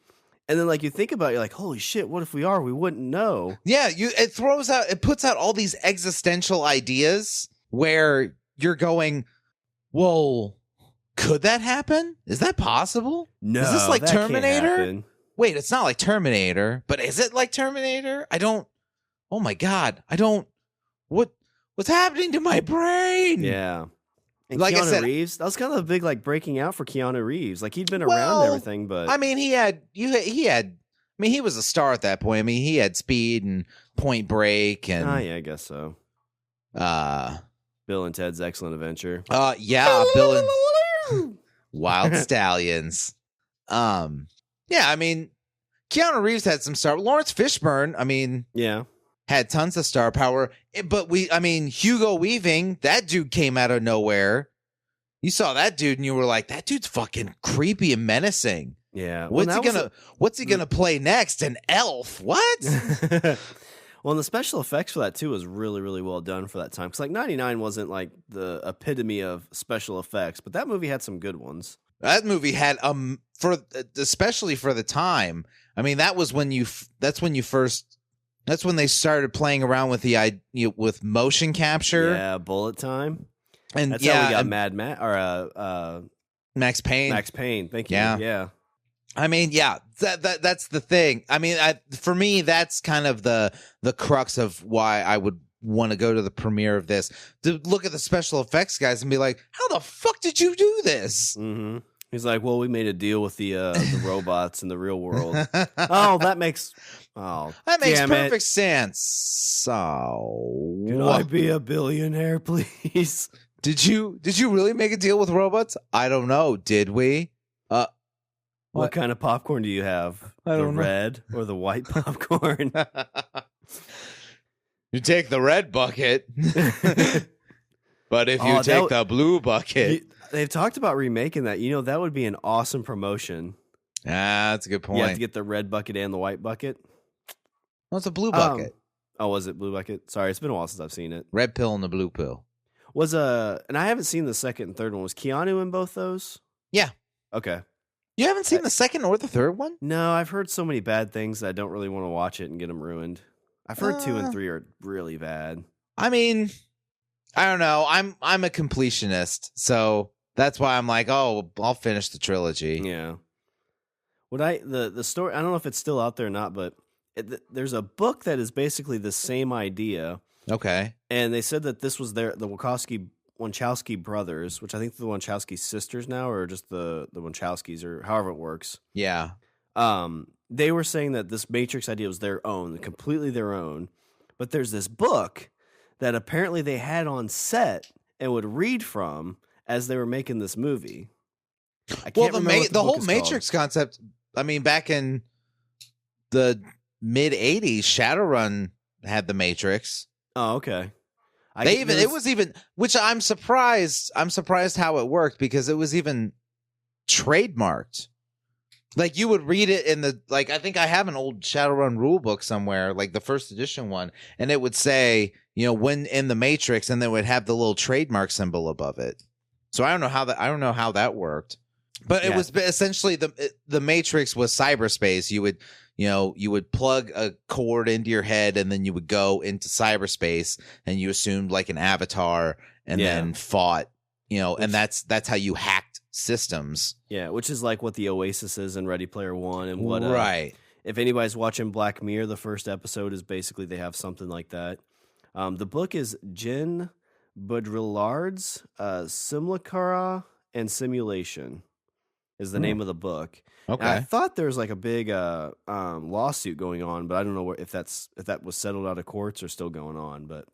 And then, like, you think about it, you're like, holy shit, what if we are? We wouldn't know.
Yeah, it puts out all these existential ideas where you're going, well, could that happen? Is that possible?
No,
is this like
that
Terminator?
can't happen.
Wait, it's not like Terminator, but is it like Terminator? Oh my God, what's happening to my brain?
Yeah. And
like
Keanu
I said,
Reeves, that was kind of a big, like, breaking out for Keanu Reeves. Like, he'd been around and everything, but
I mean, he was a star at that point. I mean, he had Speed and Point Break and
yeah, I guess so. Bill and Ted's Excellent Adventure.
Yeah, Bill and Wild Stallions. Yeah, I mean, Keanu Reeves had some star. Lawrence Fishburne, I mean,
yeah,
had tons of star power. But Hugo Weaving, that dude came out of nowhere. You saw that dude and you were like, that dude's fucking creepy and menacing.
Yeah.
What's he gonna play next? An elf? What?
Well, and the special effects for that too was really, really well done for that time. Because like 99 wasn't like the epitome of special effects, but that movie had some good ones.
That movie had especially for the time. I mean, that's when they started playing around with with motion capture.
Yeah, bullet time.
And
that's how we got Mad Max or
Max Payne.
Max Payne, thank you. Yeah.
I mean, yeah, that's the thing. I mean, for me, that's kind of the crux of why I would want to go to the premiere of this to look at the special effects guys and be like, how the fuck did you do this?
Mm-hmm. He's like, well, we made a deal with the robots in the real world. That makes
perfect sense. Oh,
can I be a billionaire, please?
Did you really make a deal with robots? I don't know. Did we?
What kind of popcorn do you have? The red or the white popcorn?
You take the red bucket, but if you take the blue bucket.
They've talked about remaking that. That would be an awesome promotion.
That's a good point.
You have to get the red bucket and the white bucket.
Well, it's a blue bucket.
Was it blue bucket? Sorry, it's been a while since I've seen it.
Red pill and the blue pill.
And I haven't seen the second and third one. Was Keanu in both those?
Yeah.
Okay.
You haven't seen the second or the third one?
No, I've heard so many bad things that I don't really want to watch it and get them ruined. I've heard 2 and 3 are really bad. I
mean, I don't know. I'm a completionist, so that's why I'm like, oh, I'll finish the trilogy.
Yeah. The story, I don't know if it's still out there or not, but there's a book that is basically the same idea.
Okay.
And they said that this was the Wachowski brothers, which I think the Wachowski sisters now, or just the Wachowskis, or however it works.
Yeah.
They were saying that this Matrix idea was their own, completely their own. But there's this book that apparently they had on set and would read from as they were making this movie.
The whole Matrix concept, I mean, back in the mid-'80s, Shadowrun had the Matrix.
Oh, okay.
Which I'm surprised how it worked, because it was even trademarked. Like, you would read it I think I have an old Shadowrun rule book somewhere, like the first edition one, and it would say, when in the Matrix, and then it would have the little trademark symbol above it. So I don't know how that worked. But it was essentially the Matrix was cyberspace. You would plug a cord into your head, and then you would go into cyberspace, and you assumed like an avatar, and then fought. And that's how you hacked systems. Yeah,
which is like what the Oasis is in Ready Player One, and what
right.
If anybody's watching Black Mirror, the first episode is basically they have something like that. The book is Jen Baudrillard's Simulacra and Simulation is the name of the book.
Okay.
And I thought there was like a big lawsuit going on, but I don't know if that was settled out of courts or still going on. But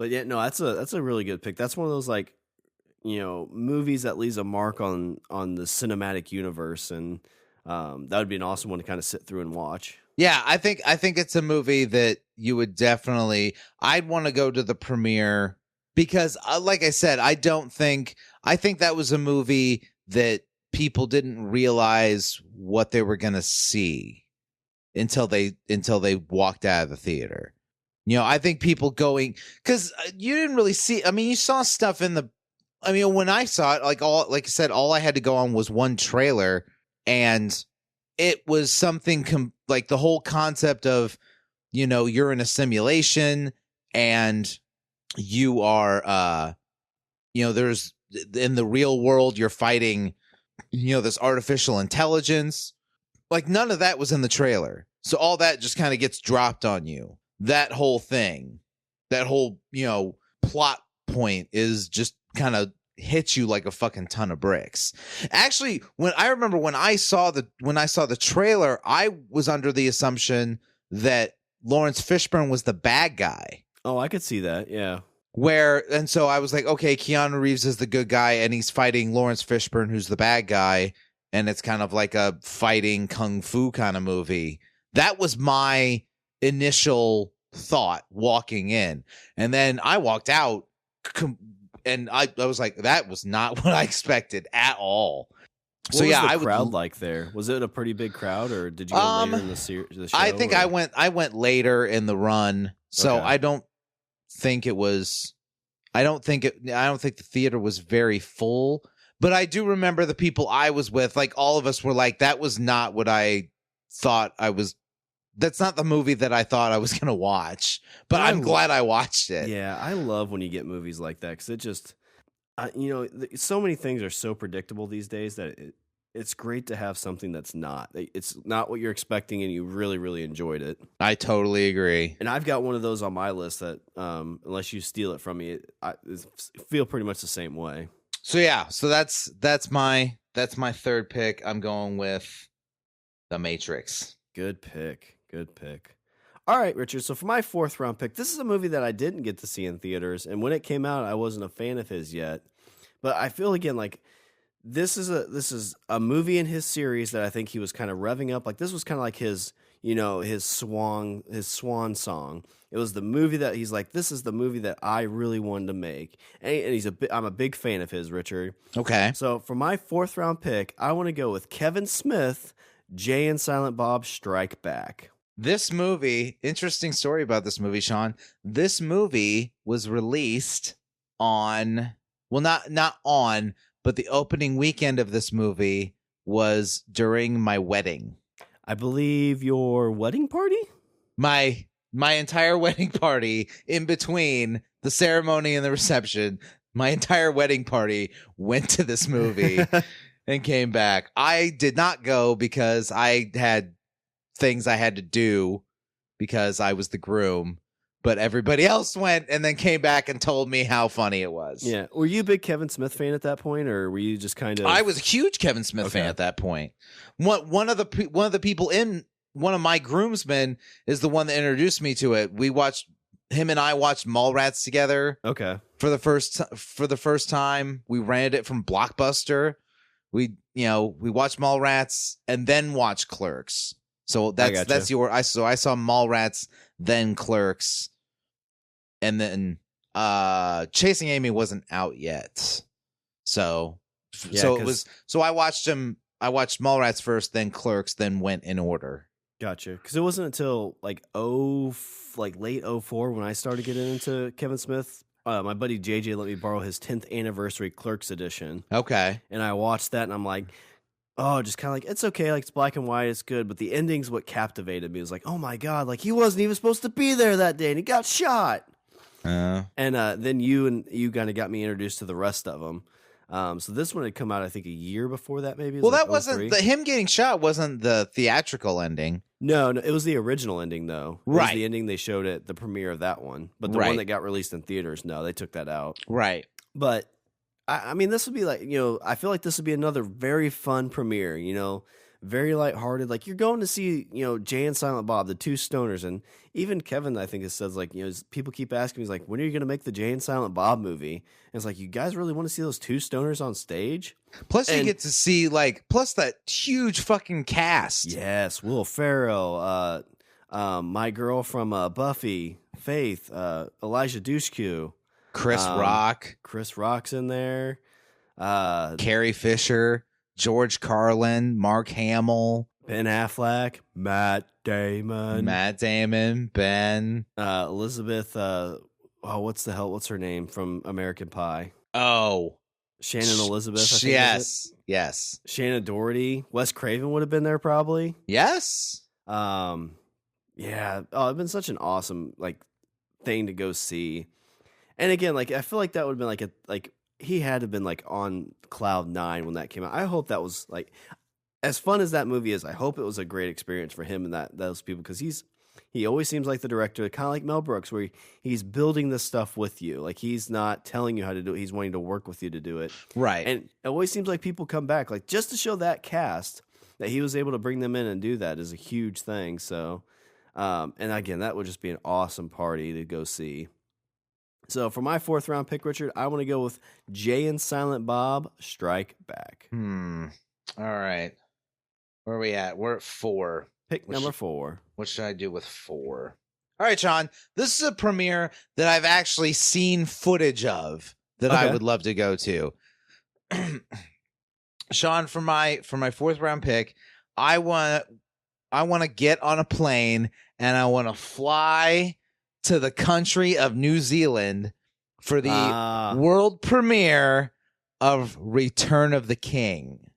yeah, no, that's a really good pick. That's one of those like movies that leaves a mark on the cinematic universe, and that would be an awesome one to kind of sit through and watch.
Yeah, I think it's a movie that you would definitely. I'd want to go to the premiere because, like I said, I think that was a movie that people didn't realize what they were going to see until they walked out of the theater. I think people going, because you didn't really see. I mean, you saw stuff in the. I mean, when I saw it, like I said, all I had to go on was one trailer, and it was something like the whole concept of, you're in a simulation, and you are, there's in the real world, you're fighting, this artificial intelligence. Like, none of that was in the trailer. So all that just kind of gets dropped on you. That whole thing, that whole, plot point is just kind of hits you like a fucking ton of bricks. Actually, when I saw the trailer, I was under the assumption that Lawrence Fishburne was the bad guy.
Oh, I could see that. Yeah.
And so I was like, okay, Keanu Reeves is the good guy, and he's fighting Lawrence Fishburne, who's the bad guy, and it's kind of like a fighting kung fu kind of movie. That was my initial thought walking in, and then I walked out, and I was like, that was not what I expected at all.
What was the crowd like there? Was it a pretty big crowd, or did you go later in the show?
I think I went later in the run, so okay. I don't think the theater was very full, but I do remember the people I was with, like all of us were like, that was not what I thought that's not the movie that I thought I was going to watch, but I'm glad I watched it.
Yeah. I love when you get movies like that, because it just, so many things are so predictable these days that it's great to have something that's not. It's not what you're expecting, and you really, really enjoyed it.
I totally agree.
And I've got one of those on my list that, unless you steal it from me, I feel pretty much the same way.
So yeah, so that's my third pick. I'm going with The Matrix.
Good pick. Good pick. All right, Richard. So for my fourth round pick, this is a movie that I didn't get to see in theaters, and when it came out, I wasn't a fan of his yet. But I feel again like this is a movie in his series that I think he was kind of revving up. Like this was kind of like his swan song. It was the movie that he's like, this is the movie that I really wanted to make, and I'm a big fan of his, Richard.
Okay.
So for my fourth round pick, I want to go with Kevin Smith, Jay and Silent Bob Strike Back.
This movie, interesting story about this movie, Shawn. This movie was released on, well, not on, but the opening weekend of this movie was during my wedding.
I believe your wedding party?
My entire wedding party, in between the ceremony and the reception, my entire wedding party went to this movie and came back. I did not go because I had things I had to do because I was the groom, but everybody else went and then came back and told me how funny it was.
Yeah. Were you a big Kevin Smith fan at that point, or were you just kind of...
I was a huge Kevin Smith fan at that point. One of the people in one of my groomsmen is the one that introduced me to it. Him and I watched Mallrats together.
Okay.
For the first time. We rented it from Blockbuster. We watched Mallrats and then watched Clerks. So I saw Mallrats, then Clerks, and then Chasing Amy wasn't out yet. So I watched Mallrats first, then Clerks, then went in order.
Gotcha. Because it wasn't until late 2004 when I started getting into Kevin Smith. My buddy JJ let me borrow his 10th anniversary Clerks edition.
Okay.
And I watched that and I'm like, oh, just kind of like, it's okay. Like, it's black and white. It's good. But the ending's what captivated me. It was like, oh my God, like he wasn't even supposed to be there that day and he got shot. And then you kind of got me introduced to the rest of them. So this one had come out, I think, a year before that, maybe.
Well, that wasn't him getting shot. Wasn't the theatrical ending?
No, it was the original ending, though. It
right,
was the ending they showed at the premiere of that one. But the one that got released in theaters, no, they took that out.
Right.
But I mean, this would be like, I feel like this would be another very fun premiere. Very lighthearted. Like you're going to see, Jay and Silent Bob, the two stoners, and even Kevin, I think, it says like, people keep asking me, he's like, when are you going to make the Jay and Silent Bob movie? And it's like, you guys really want to see those two stoners on stage?
Plus, you get to see plus that huge fucking cast.
Yes, Will Ferrell, my girl from Buffy, Faith, Elijah Dushku,
Chris Rock.
Chris Rock's in there.
Carrie Fisher. George Carlin, Mark Hamill,
Ben Affleck, Matt Damon,
Ben,
Elizabeth. What's her name from American Pie?
Oh,
Shannon Elizabeth.
Yes.
Shannon Doherty. Wes Craven would have been there probably.
Yes.
Yeah. Oh, it'd been such an awesome thing to go see. And again, I feel like that would have been he had to have been on cloud 9 when that came out. I hope that was as fun as that movie is. I hope it was a great experience for him and those people, because he always seems like the director, kind of like Mel Brooks, where he's building this stuff with you. Like he's not telling you how to do it; he's wanting to work with you to do it.
Right.
And it always seems like people come back just to show that cast that he was able to bring them in and do that is a huge thing. So, and again, that would just be an awesome party to go see. So for my fourth round pick, Richard, I want to go with Jay and Silent Bob Strike Back.
All right. Where are we at? We're at 4.
Pick number 4.
What should I do with 4? All right, Shawn. This is a premiere that I've actually seen footage of that I would love to go to. Shawn, for my fourth round pick, I want to get on a plane and I want to fly to the country of New Zealand for the world premiere of Return of the King.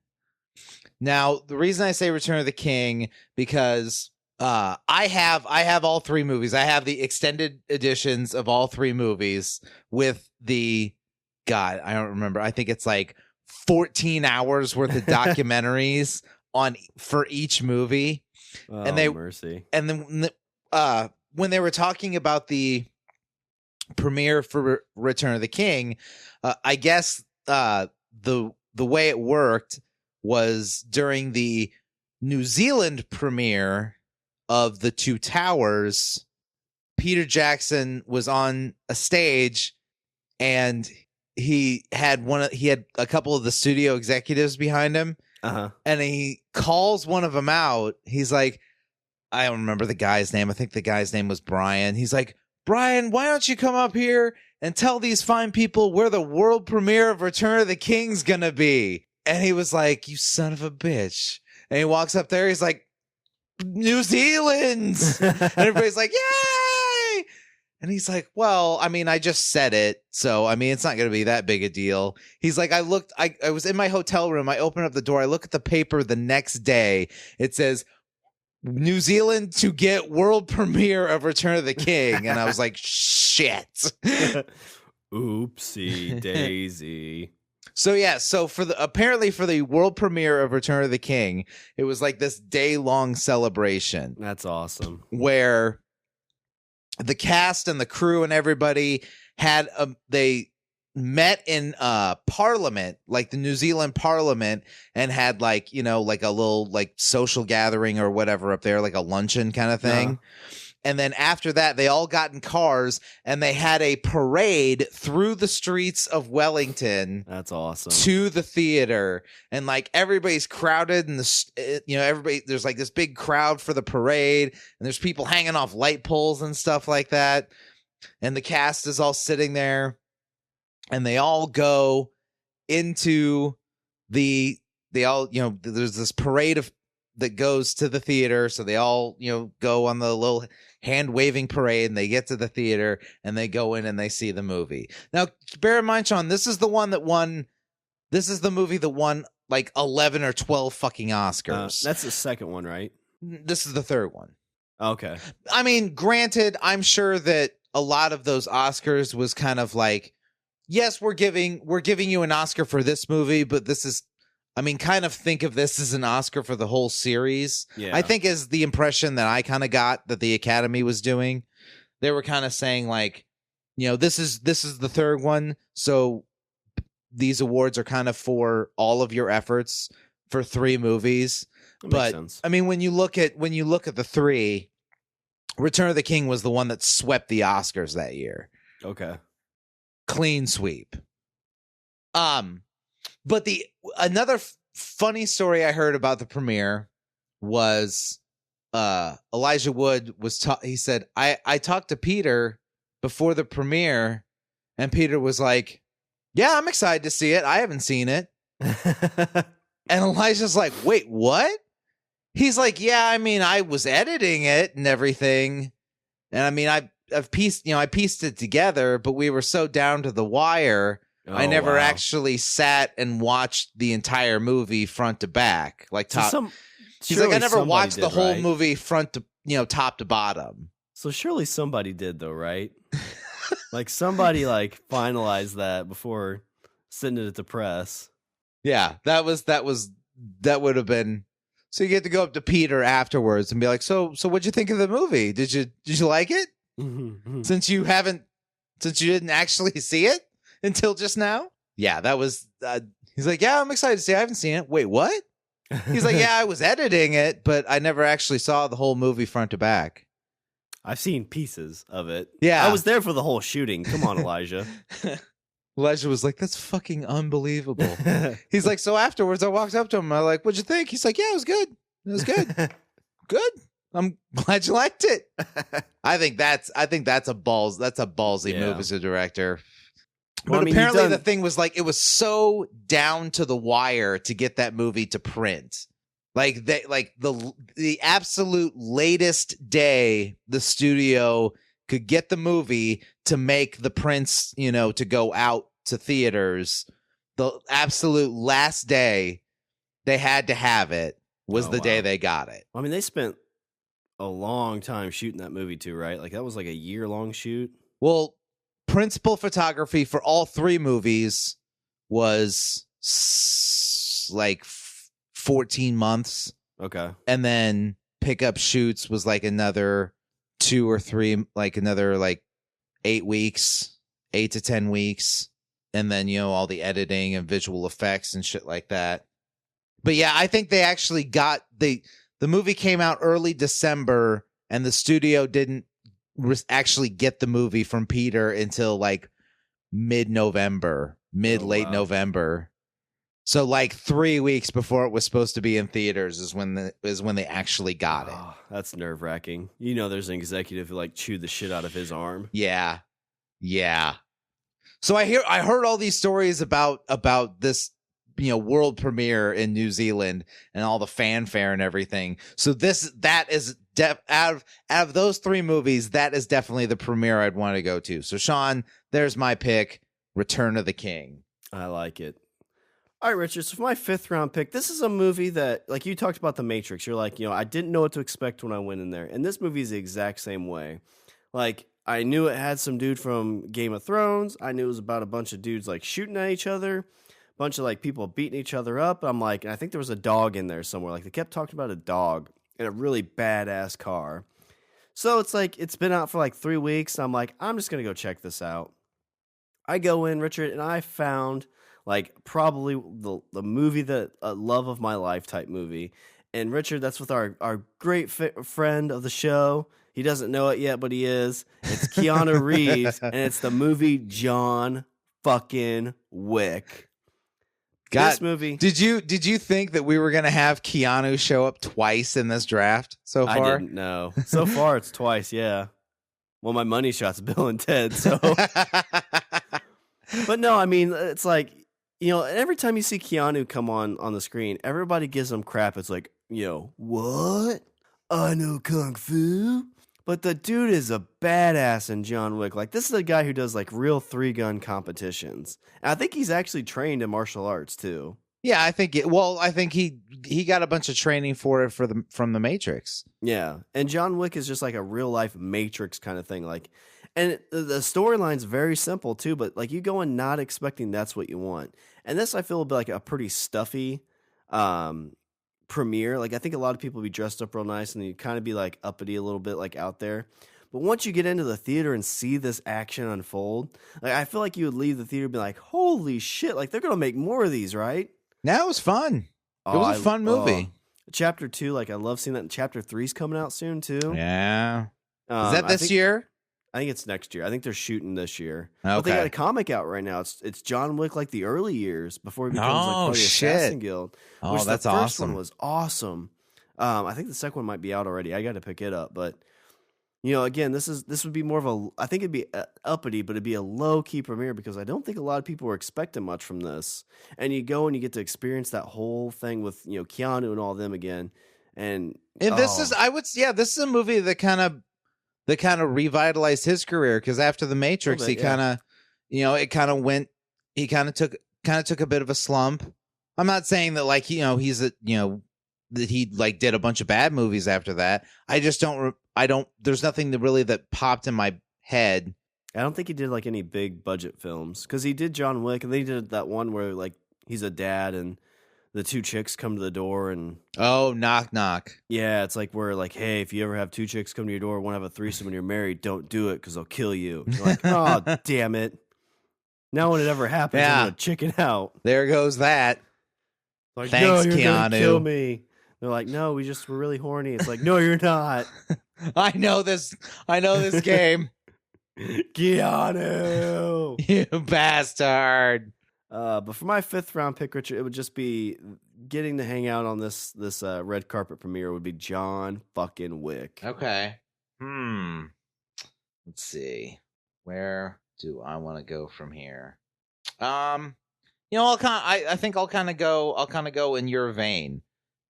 Now, the reason I say Return of the King, because I have all 3 movies. I have the extended editions of all 3 movies with I don't remember. I think it's 14 hours worth of documentaries for each movie.
Oh,
and
mercy.
And then when they were talking about the premiere for Return of the King, I guess the way it worked was during the New Zealand premiere of The Two Towers, Peter Jackson was on a stage and he had a couple of the studio executives behind him. And he calls one of them out. He's like, I don't remember the guy's name. I think the guy's name was Brian. He's like, Brian, why don't you come up here and tell these fine people where the world premiere of Return of the King's gonna be? And he was like, you son of a bitch. And he walks up there. He's like, New Zealand. And everybody's like, yay. And he's like, well, I mean, I just said it. So, I mean, it's not going to be that big a deal. He's like, I was in my hotel room. I open up the door. I look at the paper the next day. It says, New Zealand to get world premiere of Return of the King. And I was like, shit.
Oopsie daisy.
So yeah, so apparently for the world premiere of Return of the King, it was like this day-long celebration.
That's awesome.
Where the cast and the crew and everybody had they met in Parliament, like the New Zealand Parliament, and had like, like a little like social gathering or whatever up there, like a luncheon kind of thing. And then after that, they all got in cars and they had a parade through the streets of Wellington.
That's awesome.
To the theater. And like everybody's crowded and there's like this big crowd for the parade and there's people hanging off light poles and stuff like that. And the cast is all sitting there and they all go into there's this parade that goes to the theater. So they all, go on the little hand waving parade and they get to the theater and they go in and they see the movie. Now, bear in mind, Shawn, this is the movie that won like 11 or 12 fucking Oscars.
That's the second one, right?
This is the third one.
Okay. I
mean, granted, I'm sure that a lot of those Oscars was kind of like, yes, we're giving you an Oscar for this movie, but this is, kind of think of this as an Oscar for the whole series.
Yeah.
I think is the impression that I kind of got that the Academy was doing. They were kind of saying like, this is the third one, so these awards are kind of for all of your efforts for 3 movies.
That
but
makes sense.
when you look at the 3, Return of the King was the one that swept the Oscars that year.
Okay.
Clean sweep. But another funny story I heard about the premiere was Elijah Wood he said, I talked to Peter before the premiere and Peter was like, yeah, I'm excited to see it. I haven't seen it. And Elijah's like, wait, what? He's like, yeah, I was editing it and everything. And I've pieced it together, but we were so down to the wire. I never actually sat and watched the entire movie front to back. Like he's like, I never watched the whole movie front to top to bottom.
So surely somebody did though, right? Like somebody finalized that before sending it to press.
Yeah, that would have been. So you get to go up to Peter afterwards and be like, so what'd you think of the movie? Did you like it? Since you didn't actually see it until just now? Yeah, that was he's like, yeah, I'm excited to see it. I haven't seen it. Wait, what? He's like, yeah, I was editing it, but I never actually saw the whole movie front to back.
I've seen pieces of it.
Yeah.
I was there for the whole shooting. Come on, Elijah.
Elijah was like, that's fucking unbelievable. He's like, so afterwards I walked up to him. I'm like, what'd you think? He's like, yeah, it was good. It was good. Good. I'm glad you liked it. I think that's a ballsy move as a director. But apparently the thing was like, it was so down to the wire to get that movie to print. Like the absolute latest day the studio could get the movie to make the prints, to go out to theaters. The absolute last day they had to have it was the day they got it.
They spent a long time shooting that movie too, right? Like that was like a year-long shoot.
Well, principal photography for all 3 movies was like 14 months.
Okay.
And then pickup shoots was like another 2 or 3, like another like 8 weeks, 8 to 10 weeks. And then, all the editing and visual effects and shit like that. But yeah, I think they actually got the movie came out early December, and the studio didn't actually get the movie from Peter until like late November. So like 3 weeks before it was supposed to be in theaters is when they actually got it.
That's nerve-wracking. There's an executive who like chewed the shit out of his arm.
Yeah. So I heard all these stories about this, world premiere in New Zealand and all the fanfare and everything. So that is out of those 3 movies, that is definitely the premiere I'd want to go to. So Shawn, there's my pick, Return of the King.
I like it. All right, Richard. So for my 5th round pick, this is a movie that, like you talked about The Matrix. You're like, I didn't know what to expect when I went in there. And this movie is the exact same way. Like, I knew it had some dude from Game of Thrones. I knew it was about a bunch of dudes like shooting at each other, a bunch of like people beating each other up. I'm like, and I think there was a dog in there somewhere. Like they kept talking about a dog in a really badass car. So it's like, it's been out for like 3 weeks. And I'm like, I'm just going to go check this out. I go in, Richard, and I found like probably the movie that love of my life type movie. And Richard, that's with our great friend of the show. He doesn't know it yet, but he is. It's Keanu Reeves, and it's the movie John fucking Wick. This movie.
Did you think that we were gonna have Keanu show up twice in this draft so far?
I didn't know. So far, it's twice. Yeah. Well, my money shot's Bill and Ted. So, but no, I mean, it's like every time you see Keanu come on the screen, everybody gives him crap. It's like, what? I know kung fu. But the dude is a badass in John Wick. Like, this is a guy who does, like, real 3-gun competitions. And I think he's actually trained in martial arts, too.
Yeah, I think he got a bunch of training for it from the Matrix.
Yeah, and John Wick is just like a real-life Matrix kind of thing. Like, and the storyline's very simple, too, but, like, you go in not expecting that's what you want. And this, I feel, will be, like, a pretty stuffy premiere. Like, I think a lot of people be dressed up real nice and you kind of be like uppity a little bit, like out there. But once you get into the theater and see this action unfold, like I feel like you would leave the theater and be like, holy shit, like they're gonna make more of these, right?
That was fun. It was a fun movie.
Chapter 2, like I love seeing that. And Chapter 3's coming out soon too.
Yeah. Is that this year?
I think it's next year. I think they're shooting this year.
Okay.
But they got a comic out right now. It's John Wick, like the early years before he becomes like part of the Assassin Guild.
Oh,
which
that's
the first
awesome.
one was awesome. I think the second one might be out already. I got to pick it up. But again, this would be more of a. I think it'd be uppity, but it'd be a low key premiere because I don't think a lot of people were expecting much from this. And you go and you get to experience that whole thing with Keanu and all of them again. And
this is this is a movie that kind of revitalized his career because after The Matrix, he kind of, he kind of took a bit of a slump. I'm not saying that like he's that he like did a bunch of bad movies after that. I just don't. There's nothing that popped in my head.
I don't think he did like any big budget films because he did John Wick and they did that one where like he's a dad and the 2 chicks come to the door and
knock knock.
Yeah, it's like where like, hey, if you ever have 2 chicks come to your door and want to have a threesome when you're married, don't do it because they'll kill you. You're like, oh damn it! Now when it ever happens, I'm gonna chicken out.
There goes that.
Like,
thanks,
no, you're
Keanu.
Gonna kill me. They're like, no, we're really horny. It's like, no, you're not.
I know this game.
Keanu,
you bastard.
But for my 5th round pick, Richard, it would just be getting to hang out on this red carpet premiere would be John fucking Wick.
Okay. Let's see. Where do I want to go from here? I think I'll kind of go in your vein.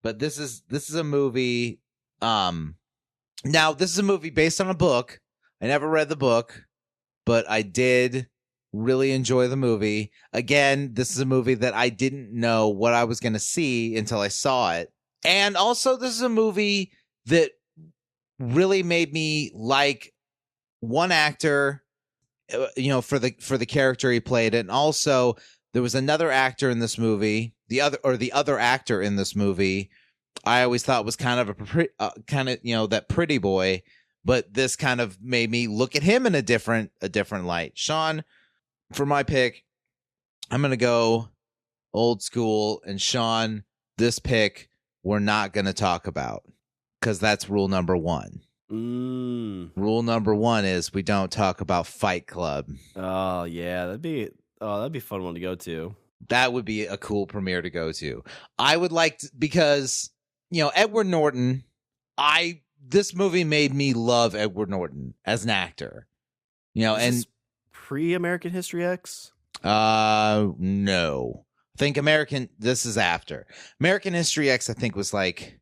But this is a movie. Now this is a movie based on a book. I never read the book, but I did really enjoy the movie. Again, this is a movie that I didn't know what I was going to see until I saw it. And also, this is a movie that really made me like one actor, for the character he played, and also There was another actor in this movie. The other actor in this movie, I always thought was kind of that pretty boy, but this kind of made me look at him in a different light. Shawn, for my pick, I'm gonna go old school, and Shawn, this pick we're not gonna talk about because that's rule number 1. Rule number 1 is we don't talk about Fight Club.
Oh yeah, that'd be a fun one to go to.
That would be a cool premiere to go to. I would like to, because Edward Norton. This movie made me love Edward Norton as an actor. And
pre-American History X.
No. I think this is after. American History X, I think, was like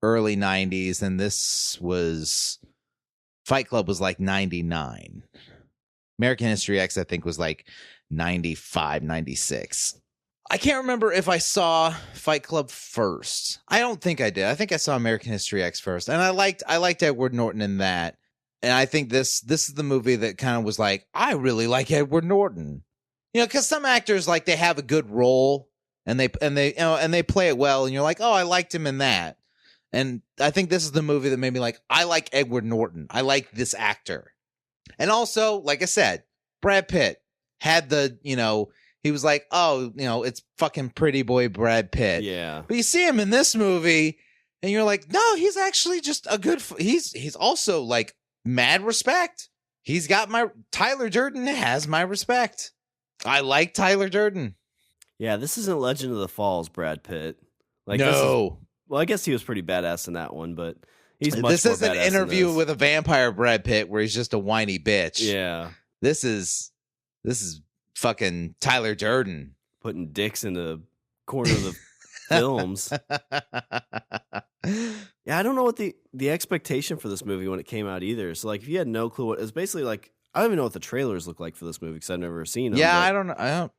early 90s, and this was Fight Club was like 99. American History X, I think, was like 95, 96. I can't remember if I saw Fight Club first. I don't think I did. I think I saw American History X first, and I liked Edward Norton in that. And I think this is the movie that kind of was like, I really like Edward Norton. Because some actors, like, they have a good role and they play it well, and you're like, oh, I liked him in that. And I think this is the movie that made me like, I like Edward Norton. I like this actor. And also, like I said, Brad Pitt had he was like, oh, it's fucking pretty boy Brad Pitt.
Yeah.
But you see him in this movie and you're like, no, he's actually just a good, he's also like mad respect. Tyler Durden has my respect. I like Tyler Durden.
Yeah, this isn't Legend of the Falls, Brad Pitt. Like,
no.
Well, I guess he was pretty badass in that one, but he's much
This
more
is an
badass
interview with a vampire Brad Pitt where he's just a whiny bitch.
Yeah.
This is fucking Tyler Durden.
Putting dicks in the corner of the films. Yeah, I don't know what the expectation for this movie when it came out either. So, like, if you had no clue what it's basically like, I don't even know what the trailers look like for this movie because I've never seen them.
Yeah, I don't know. I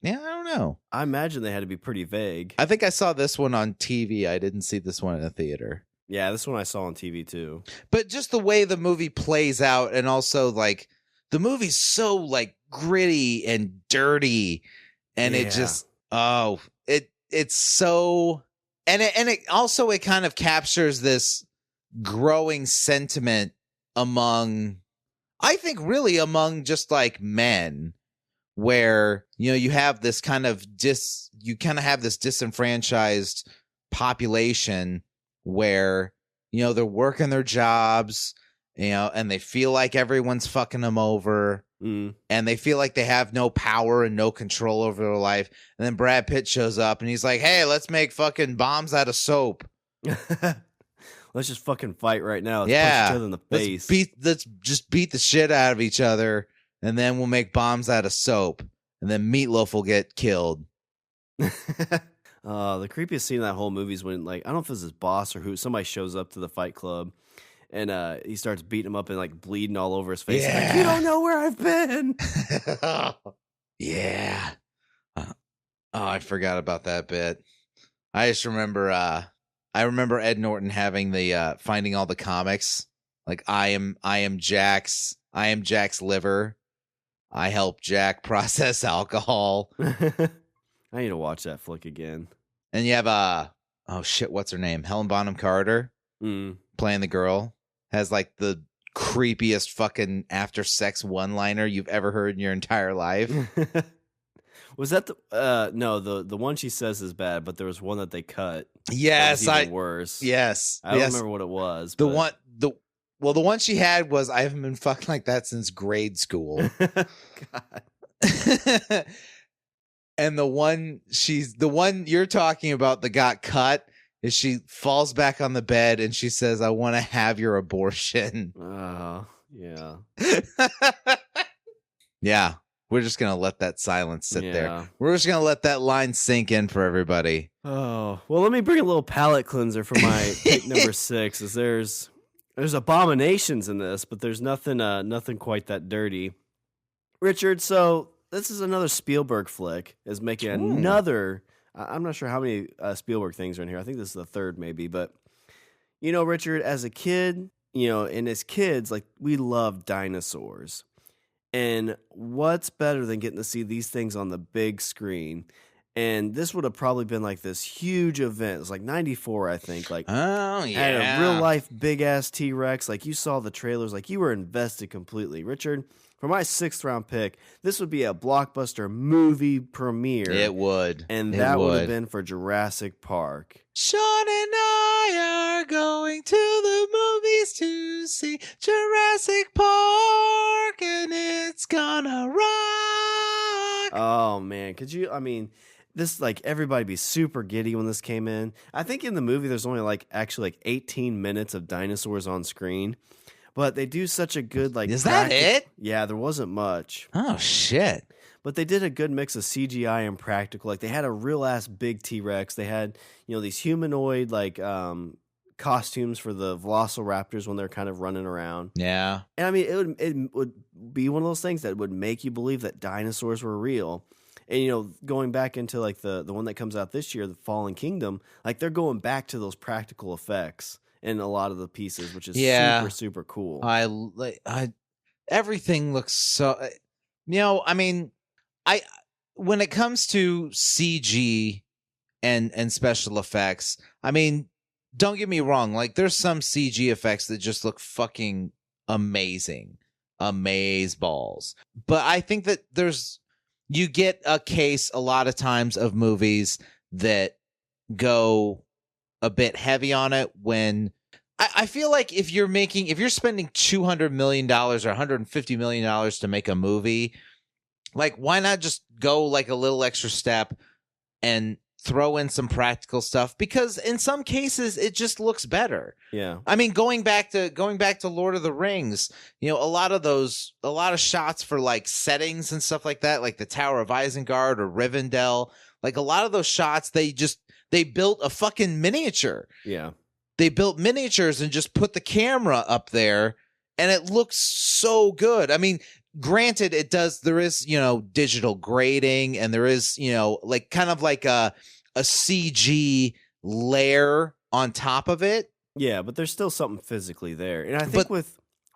don't know.
I imagine they had to be pretty vague.
I think I saw this one on TV. I didn't see this one in a theater.
Yeah, this one I saw on TV too. But
just the way the movie plays out, and also like the movie's so like gritty and dirty, and it just it's so and it also it kind of captures this growing sentiment among, I think, really among just like men, where you have this kind of disenfranchised population where they're working their jobs, and they feel like everyone's fucking them over, and they feel like they have no power and no control over their life. And then Brad Pitt shows up and he's like, "Hey, let's make fucking bombs out of soap.
Let's just fucking fight right now. Let's punch each other in the face.
Let's just beat the shit out of each other, and then we'll make bombs out of soap, and then Meatloaf will get killed."
The creepiest scene in that whole movie is when, like, I don't know if it's his boss or who, somebody shows up to the Fight Club, and he starts beating him up and like bleeding all over his face.
Yeah.
Like, you don't know where I've been.
Yeah. I forgot about that bit. I just remember. I remember Ed Norton having the finding all the comics. Like, I am Jack's liver. I help Jack process alcohol.
I need to watch that flick again.
And you have oh shit, what's her name? Helen Bonham Carter playing the girl. Has like the creepiest fucking after sex one-liner you've ever heard in your entire life.
Was that the no, the one she says is bad, but there was one that they cut.
Yes,
that was even worse.
Yes.
I don't remember what it was.
The one she had was, I haven't been fucked like that since grade school.
God.
And the one you're talking about that got cut is she falls back on the bed and she says, "I want to have your abortion."
Oh, yeah.
Yeah. We're just going to let that silence sit there. We're just going to let that line sink in for everybody.
Oh, well, let me bring a little palate cleanser for my pick number 6. Is there's abominations in this, but there's nothing quite that dirty. Richard, so this is another Spielberg flick. Is making another. I'm not sure how many Spielberg things are in here. I think this is the third, maybe. But Richard, as a kid, and as kids, like, we loved dinosaurs. And what's better than getting to see these things on the big screen? And this would have probably been like this huge event. It was like 94, I think. Like,
oh, yeah.
Had a real life big ass T-Rex. Like, you saw the trailers. Like, you were invested completely. Richard, for my 6th round pick, this would be a blockbuster movie premiere.
It would.
And that would have been for Jurassic Park.
Shawn and I are going to the movies to see Jurassic Park, and it's gonna rock.
Oh, man. Could you, I mean, this, like, everybody be super giddy when this came in. I think in the movie there's only, like, actually, like, 18 minutes of dinosaurs on screen. But they do such a good, like...
Is that it?
Yeah, there wasn't much.
Oh, shit.
But they did a good mix of CGI and practical. Like, they had a real-ass big T-Rex. They had, you know, these humanoid, like, costumes for the velociraptors when they're kind of running around.
Yeah.
And, I mean, it would be one of those things that would make you believe that dinosaurs were real. And, you know, going back into, like, the one that comes out this year, The Fallen Kingdom, like, they're going back to those practical effects in a lot of the pieces, which is super, super cool.
Everything looks so, you know, I mean, when it comes to CG and special effects, I mean, don't get me wrong, like there's some CG effects that just look fucking amazing, amazeballs. But I think that you get a case a lot of times of movies that go a bit heavy on it when I feel like if you're spending $200 million or $150 million to make a movie, like why not just go like a little extra step and throw in some practical stuff, because in some cases it just looks better.
Yeah.
I mean, going back to Lord of the Rings, you know, a lot of shots for like settings and stuff like that, like the Tower of Isengard or Rivendell, like a lot of those shots, they built a fucking miniature.
Yeah.
They built miniatures and just put the camera up there, and it looks so good. I mean, granted, there is, you know, digital grading, and there is, you know, like kind of like a CG layer on top of it.
Yeah, but there's still something physically there. And I think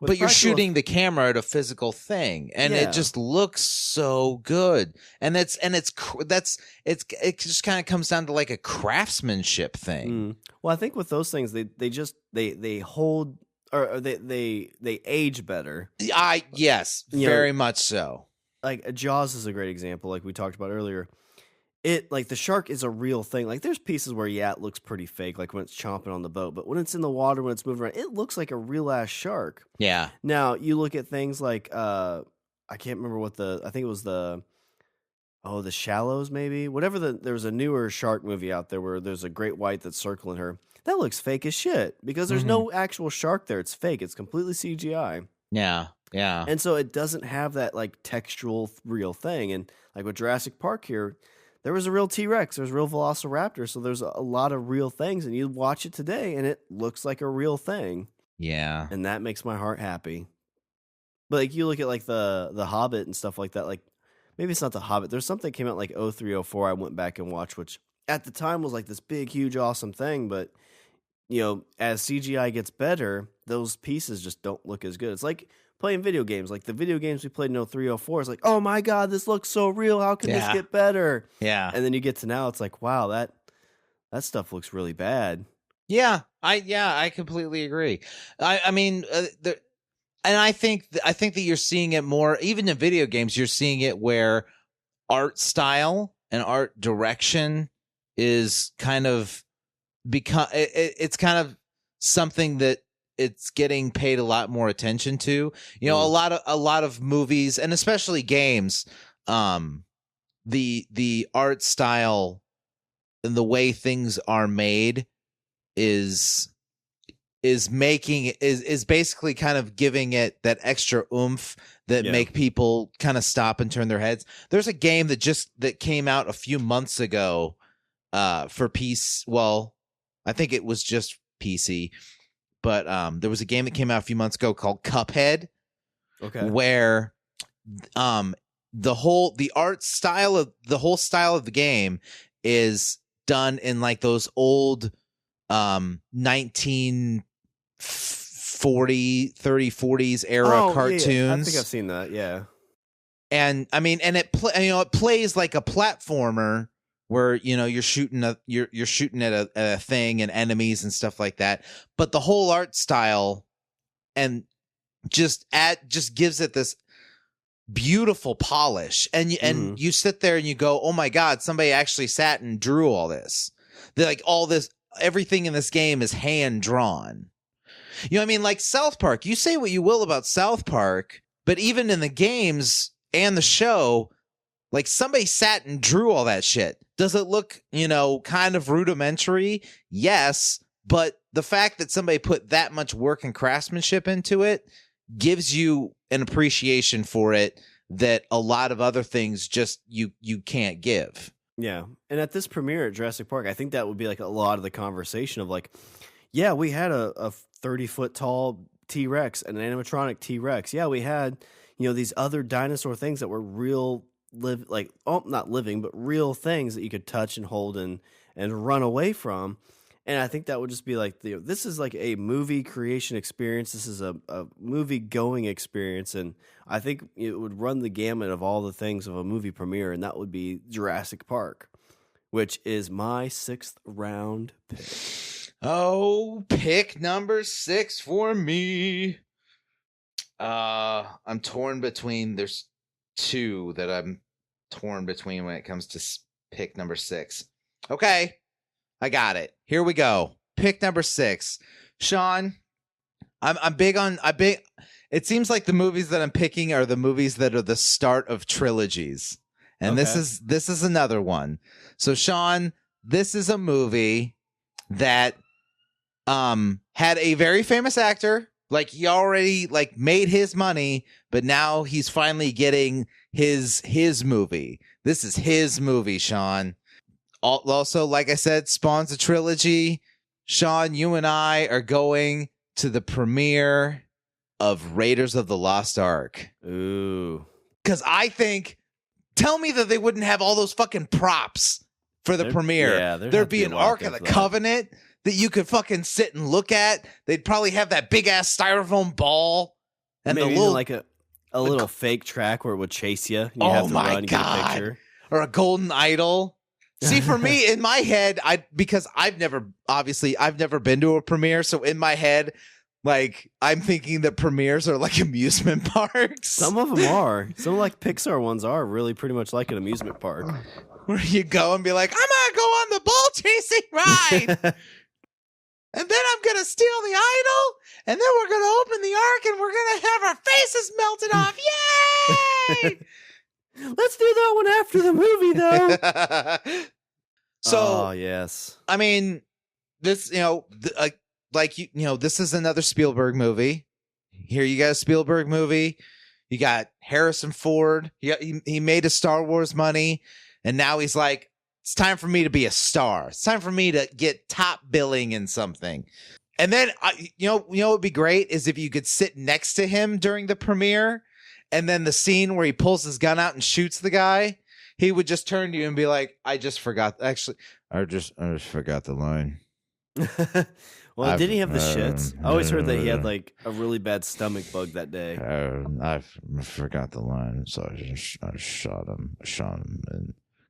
but you're shooting the camera at a physical thing, and it just looks so good. And it just kind of comes down to like a craftsmanship thing.
Well, I think with those things, they hold, or they age better.
Yes, very much so.
Like Jaws is a great example, like we talked about earlier. It, like, the shark is a real thing. Like, there's pieces where, it looks pretty fake, like when it's chomping on the boat. But when it's in the water, when it's moving around, it looks like a real-ass shark.
Yeah.
Now, you look at things like, I can't remember I think it was The Shallows, maybe? There was a newer shark movie out there where there's a great white that's circling her. That looks fake as shit, because there's no actual shark there. It's fake. It's completely CGI.
Yeah, yeah.
And so it doesn't have that, like, textual real thing. And, like, with Jurassic Park here, there was a real T-Rex, there's a real Velociraptor, so there's a lot of real things, and you watch it today, and it looks like a real thing.
Yeah.
And that makes my heart happy. But, like, you look at, like, the Hobbit and stuff like that, like, maybe it's not the Hobbit. There's something that came out, like, 03, 04 I went back and watched, which at the time was, like, this big, huge, awesome thing, but, you know, as CGI gets better, those pieces just don't look as good. It's like playing video games. Like the video games we played in 03, 04, it's like, oh my God, this looks so real. How can this get better?
Yeah.
And then you get to now, it's like, wow, that stuff looks really bad.
Yeah, I completely agree. I mean, and I think that you're seeing it more, even in video games, you're seeing it where art style and art direction is kind of it's kind of something that it's getting paid a lot more attention to. You know, a lot of movies, and especially games, the art style and the way things are made is basically kind of giving it that extra oomph that make people kind of stop and turn their heads. There's a game that came out a few months ago for PC. Well, I think it was just PC. But there was a game that came out a few months ago called Cuphead, where the whole style of the game is done in like those old 1940s era cartoons.
Yeah. I think I've seen that. Yeah.
And I mean, and it plays like a platformer where you're shooting at a thing and enemies and stuff like that. But the whole art style and just gives it this beautiful polish, and you sit there and you go, oh my god, somebody actually sat and drew all this. They're like, all this, everything in this game is hand drawn. You know what I mean? Like South Park, you say what you will about South Park, but even in the games and the show, like somebody sat and drew all that shit. Does it look, kind of rudimentary? Yes, but the fact that somebody put that much work and craftsmanship into it gives you an appreciation for it that a lot of other things just you can't give.
Yeah. And at this premiere at Jurassic Park, I think that would be like a lot of the conversation of like, yeah, we had a 30-foot tall T-Rex, an animatronic T-Rex. Yeah, we had, these other dinosaur things that were real not living, but real things that you could touch and hold and run away from. And I think that would just be like, this is like a movie creation experience. This is a movie going experience. And I think it would run the gamut of all the things of a movie premiere. And that would be Jurassic Park, which is my 6th round pick.
Oh, pick number 6 for me. I'm torn between, there's 2 that I'm torn between when it comes to pick number 6. Okay. I got it. Here we go. Pick number 6. Shawn, I'm big on it seems like the movies that I'm picking are the movies that are the start of trilogies. And this is another one. So Shawn, this is a movie that had a very famous actor. Like he already made his money, but now he's finally getting his movie. This is his movie, Shawn. Also, like I said, spawns a trilogy. Shawn, you and I are going to the premiere of Raiders of the Lost Ark.
Ooh.
Because I think, tell me that they wouldn't have all those fucking props for the premiere.
Yeah,
there'd be an Ark of the Covenant that you could fucking sit and look at. They'd probably have that big ass styrofoam ball. And
maybe
the little,
like a little fake track where it would chase you. You
oh
have to
my
run and
God.
get a picture.
Or a golden idol. See, for me, in my head, because I've never been to a premiere, so in my head, like I'm thinking that premieres are like amusement parks.
Some of them are. Some like Pixar ones are really pretty much like an amusement park,
where you go and be like, I'm gonna go on the ball chasing ride, and then I'm gonna steal the idol, and then we're gonna open the ark, and we're gonna have our faces melted off. Yay!
Let's do that one after the movie, though.
So,
oh, yes.
I mean, this, this is another Spielberg movie. Here you got a Spielberg movie. You got Harrison Ford. He made his Star Wars money, and now he's like, it's time for me to be a star. It's time for me to get top billing in something. And then, what would be great is if you could sit next to him during the premiere. And then the scene where he pulls his gun out and shoots the guy, he would just turn to you and be like, I just forgot. Actually, I just forgot the line.
Well, did he have the shits? I always heard that he had like a really bad stomach bug that day.
I forgot the line, so I shot him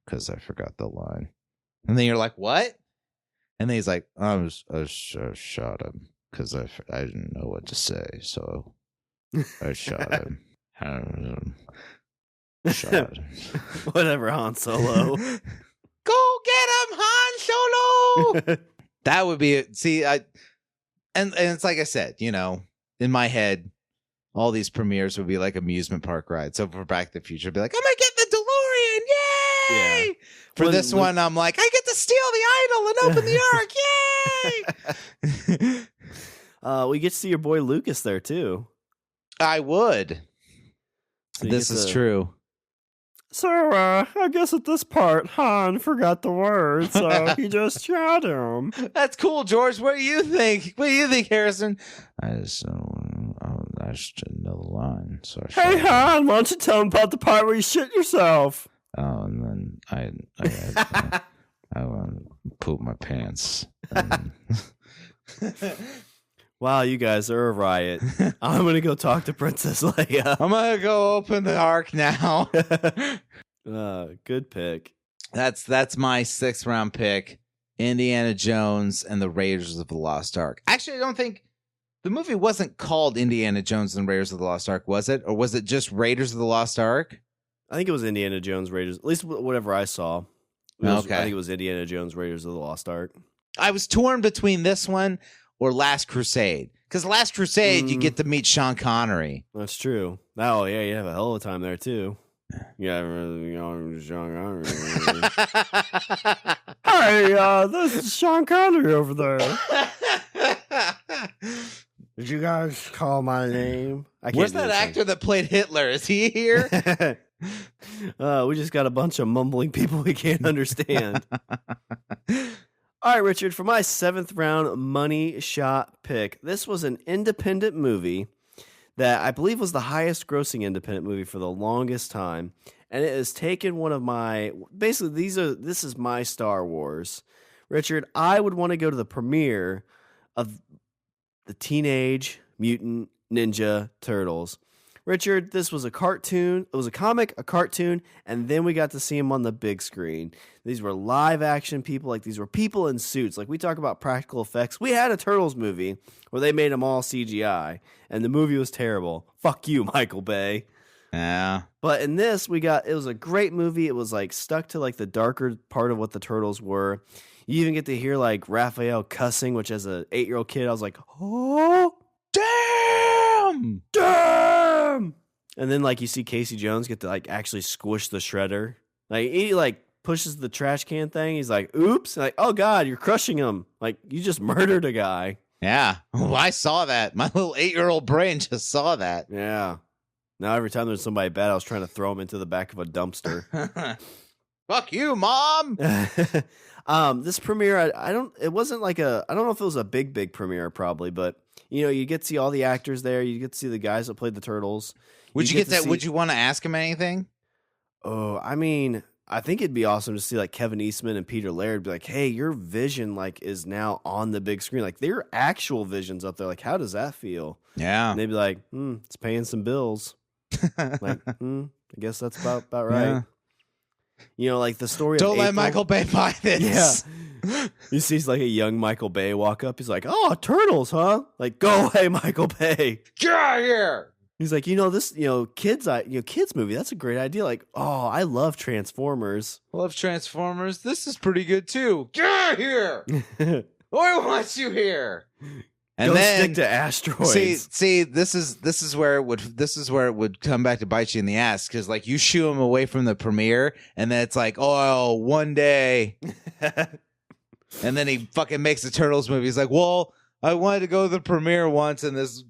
because I forgot the line. And then you're like, what? And then he's like, I shot him because I didn't know what to say, so I shot him. Shot.
Whatever, Han Solo.
Go get him, Han Solo. That would be it. See, and it's like I said, in my head, all these premieres would be like amusement park rides. So for Back to the Future, it'd be like, I'm gonna get the DeLorean, yay! Yeah. For this one, I'm like, I get to steal the idol and open the ark, yay!
We get to see your boy Lucas there too.
I would. So this is true.
So, I guess at this part, Han forgot the words, so he just shot him.
That's cool, George. What do you think? What do you think, Harrison? I just didn't know the line. So
hey, Han, why don't you tell him about the part where you shit yourself?
Oh, and then I pooped my pants.
Wow, you guys are a riot. I'm going to go talk to Princess Leia.
I'm going to go open the Ark now.
Good pick.
That's my 6th round pick. Indiana Jones and the Raiders of the Lost Ark. Actually, I don't think the movie wasn't called Indiana Jones and Raiders of the Lost Ark, was it? Or was it just Raiders of the Lost Ark?
I think it was Indiana Jones Raiders. At least whatever I saw. I think it was Indiana Jones Raiders of the Lost Ark.
I was torn between this one or Last Crusade. Because Last Crusade, you get to meet Sean Connery.
That's true. Oh, yeah, you have a hell of a time there, too. Yeah, Sean Connery. Hey, this is Sean Connery over there. Did you guys call my name?
Where's that actor that played Hitler? Is he here?
We just got a bunch of mumbling people we can't understand. All right, Richard, for my 7th round money shot pick, this was an independent movie that I believe was the highest grossing independent movie for the longest time. And it has taken one of my, basically, this is my Star Wars. Richard, I would want to go to the premiere of the Teenage Mutant Ninja Turtles. Richard, this was a cartoon. It was a comic, a cartoon, and then we got to see them on the big screen. These were live action people. Like, these were people in suits. Like, we talk about practical effects. We had a Turtles movie where they made them all CGI, and the movie was terrible. Fuck you, Michael Bay.
Yeah.
But in this, it was a great movie. It was like stuck to like the darker part of what the Turtles were. You even get to hear like Raphael cussing, which as an 8-year-old kid, I was like, oh, damn. And then like you see Casey Jones get to like actually squish the shredder. Like he like pushes the trash can thing. He's like, oops. Like, oh God, you're crushing him. Like you just murdered a guy.
Yeah. Well, I saw that. My little 8-year-old brain just saw that.
Yeah. Now every time there's somebody bad, I was trying to throw him into the back of a dumpster.
Fuck you, Mom.
This premiere, it wasn't like I don't know if it was a big premiere probably, but you know, you get to see all the actors there. You get to see the guys that played the Turtles.
Would you get that? Would you want to ask him anything?
Oh, I mean, I think it'd be awesome to see like Kevin Eastman and Peter Laird be like, hey, your vision like is now on the big screen. Like their actual visions up there. Like, how does that feel?
Yeah.
And they'd be like, it's paying some bills. Like, I guess that's about right. Yeah. You know, like the story
Don't
of
let
April.
Michael Bay buy this.
Yeah. You see like a young Michael Bay walk up. He's like, oh, Turtles, huh? Like, go away, Michael Bay.
Get out of here.
He's like, this, kids movie. That's a great idea. Like, oh, I love Transformers.
Love Transformers. This is pretty good too. Get out of here. I want you here. And
go
then
stick to asteroids.
See, this is where it would come back to bite you in the ass, because like you shoo him away from the premiere, and then it's like, oh, one day, and then he fucking makes the Turtles movie. He's like, well, I wanted to go to the premiere once, and this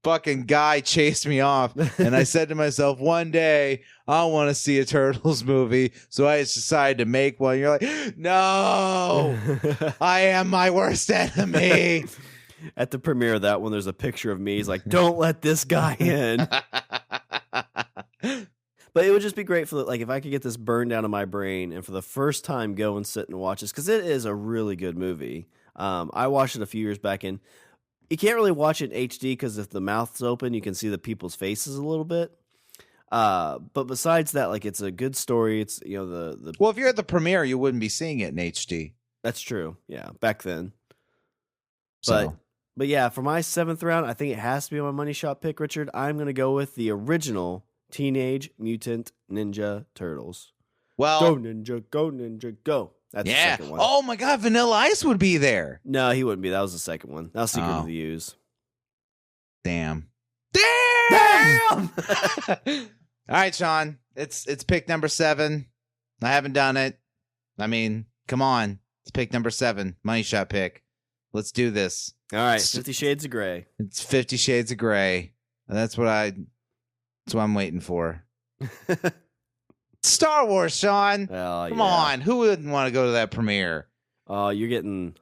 fucking guy chased me off, and I said to myself, one day I want to see a Turtles movie, so I just decided to make one. You're like, no, I am my worst enemy.
At the premiere of that one, there's a picture of me. He's like, don't let this guy in. But it would just be great for like if I could get this burned down in my brain and for the first time go and sit and watch this, because it is a really good movie. I watched it a few years back, and you can't really watch it in HD because if the mouth's open, you can see the people's faces a little bit. But besides that, like it's a good story. It's the
well, if you're at the premiere, you wouldn't be seeing it in HD.
That's true. Yeah, back then.
So.
But yeah, for my 7th round, I think it has to be my money shot pick, Richard. I'm going to go with the original Teenage Mutant Ninja Turtles.
Well,
go Ninja, go. That's the second one.
Oh my God, Vanilla Ice would be there.
No, he wouldn't be. That was the second one. That was Secret of the Use.
Damn. All right, Shawn. It's pick number 7. I haven't done it. I mean, come on. It's pick number 7. Money shot pick. Let's do this.
All right, 50 Shades of Grey.
It's 50 Shades of Grey. That's what I'm waiting for. Star Wars, Shawn. Come on. Who wouldn't want to go to that premiere?
You're getting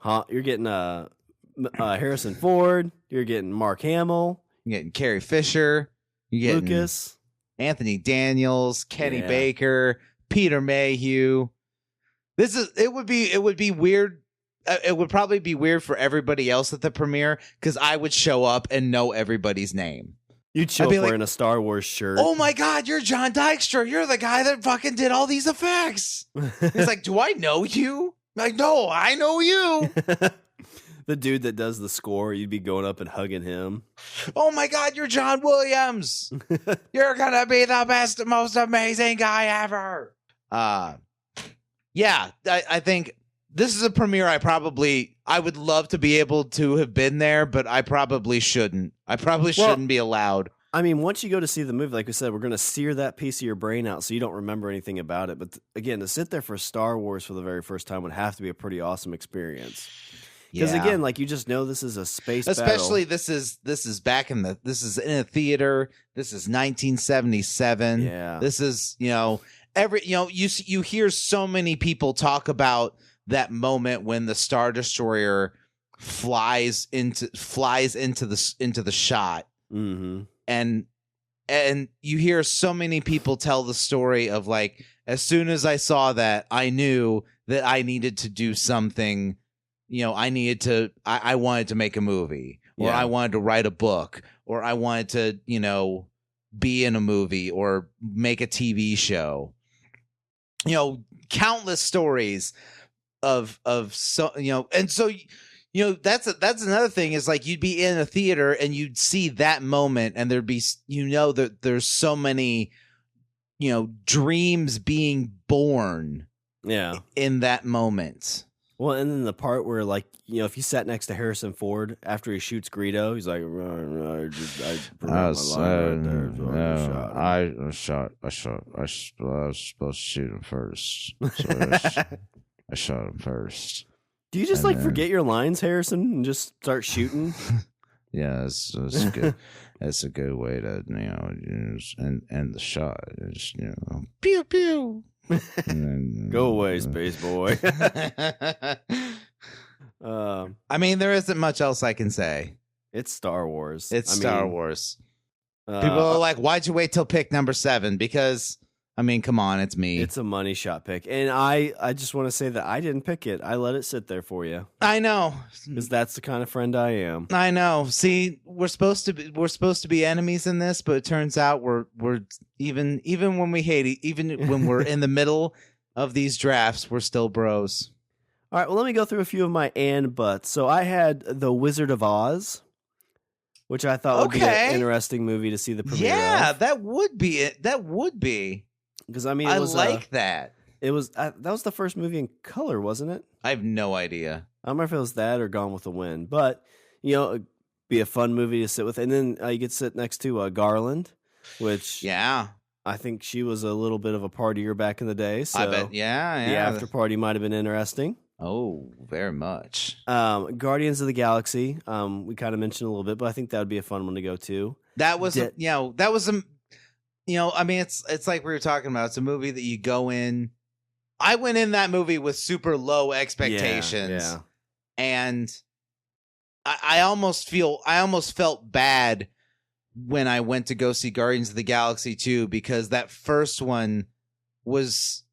Harrison Ford. You're getting Mark Hamill.
You're getting Carrie Fisher. You're getting
Lucas,
Anthony Daniels, Kenny Baker, Peter Mayhew. It would be weird it would probably be weird for everybody else at the premiere because I would show up and know everybody's name.
You'd show up wearing a Star Wars shirt.
Oh my God, you're John Dykstra. You're the guy that fucking did all these effects. He's like, do I know you? I'm like, no, I know you.
The dude that does the score, you'd be going up and hugging him.
Oh my God, you're John Williams. You're going to be the best, most amazing guy ever. Yeah, I think this is a premiere I would love to be able to have been there, but I probably shouldn't. I probably shouldn't be allowed.
I mean, once you go to see the movie, like we said, we're going to sear that piece of your brain out so you don't remember anything about it. But again, to sit there for Star Wars for the very first time would have to be a pretty awesome experience. Because again, like you just know this is a space
Especially
battle.
this is back in this is in a theater. This is 1977.
Yeah.
This is, you hear so many people talk about that moment when the Star Destroyer flies into the shot.
Mm-hmm.
And you hear so many people tell the story of like, as soon as I saw that, I knew that I needed to do something. I wanted to make a movie, or I wanted to write a book, or I wanted to, be in a movie or make a TV show. Countless stories of so, and so, that's another thing is like you'd be in a theater and you'd see that moment and there'd be, that there's so many, dreams being born in that moment.
Well, and then the part where, like, if you sat next to Harrison Ford after he shoots Greedo, he's like,
I was supposed to shoot him first. So I shot him first.
Do you just forget your lines, Harrison, and just start shooting?
Yeah, it's good. That's a good way to end the shot. Just pew pew. Then,
go away, space boy.
I mean, there isn't much else I can say.
It's Star Wars.
Star Wars. People are like, why'd you wait till pick number 7? Because, I mean, come on, it's me.
It's a money shot pick. And I just want to say that I didn't pick it. I let it sit there for you.
I know.
Because that's the kind of friend I am.
I know. See, we're supposed to be enemies in this, but it turns out we're even when we hate, even when we're in the middle of these drafts, we're still bros.
All right, well, let me go through a few of my and buts. So I had The Wizard of Oz, which I thought would be an interesting movie to see the premiere of.
That would be it. That would be.
Because, I mean,
I like that.
It was that was the first movie in color, wasn't it?
I have no idea.
I don't remember if it was that or Gone with the Wind. But, it'd be a fun movie to sit with. And then you get to sit next to Garland, which I think she was a little bit of a partier back in the day. So
I bet, the
after party might have been interesting.
Oh, very much.
Guardians of the Galaxy. We kind of mentioned a little bit, but I think that would be a fun one to go to.
That was, I mean, it's like we were talking about. It's a movie that you go in. I went in that movie with super low expectations, and I almost felt bad when I went to go see Guardians of the Galaxy 2 because that first one was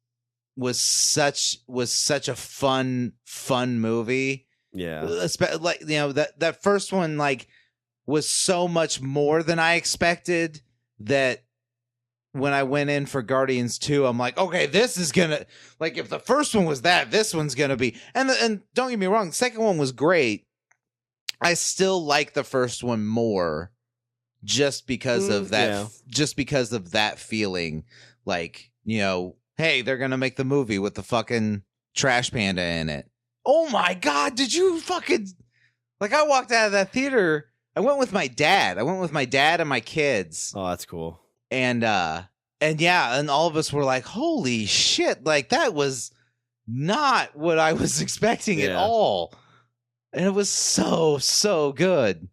such a fun movie.
Yeah.
Like, that first one was so much more than I expected that when I went in for Guardians 2, I'm like, okay, this is gonna, if the first one was that, this one's gonna be, and don't get me wrong, the second one was great. I still like the first one more just because of that feeling, hey, they're gonna make the movie with the fucking trash panda in it. Oh my God, did you fucking, I walked out of that theater, I went with my dad and my kids.
Oh, that's cool.
And all of us were like, holy shit, that was not what I was expecting at all. And it was so good.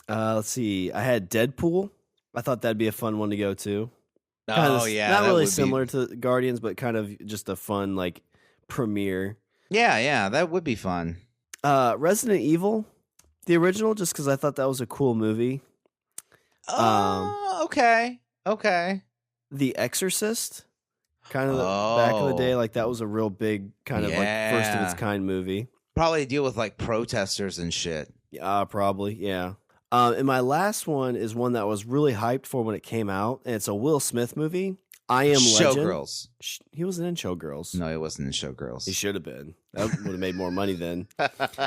Let's see. I had Deadpool. I thought that'd be a fun one to go to.
Not
really similar to Guardians, but kind of just a fun premiere.
Yeah, that would be fun.
Resident Evil, the original, just because I thought that was a cool movie.
Okay.
The Exorcist, kind of back in the day, that was a real big kind of first of its kind movie.
Probably deal with like protesters and shit.
Probably, yeah. And my last one is one that was really hyped for when it came out, and it's a Will Smith movie. I Am Legend.
Showgirls.
He wasn't in Showgirls.
No, he wasn't in Showgirls.
He should have been. That would have made more money then.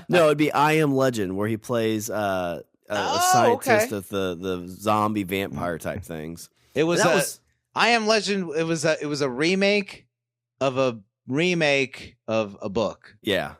No, it'd be I Am Legend, where he plays a scientist of the zombie vampire type things.
It was I Am Legend. It was a remake of a book.
Yeah.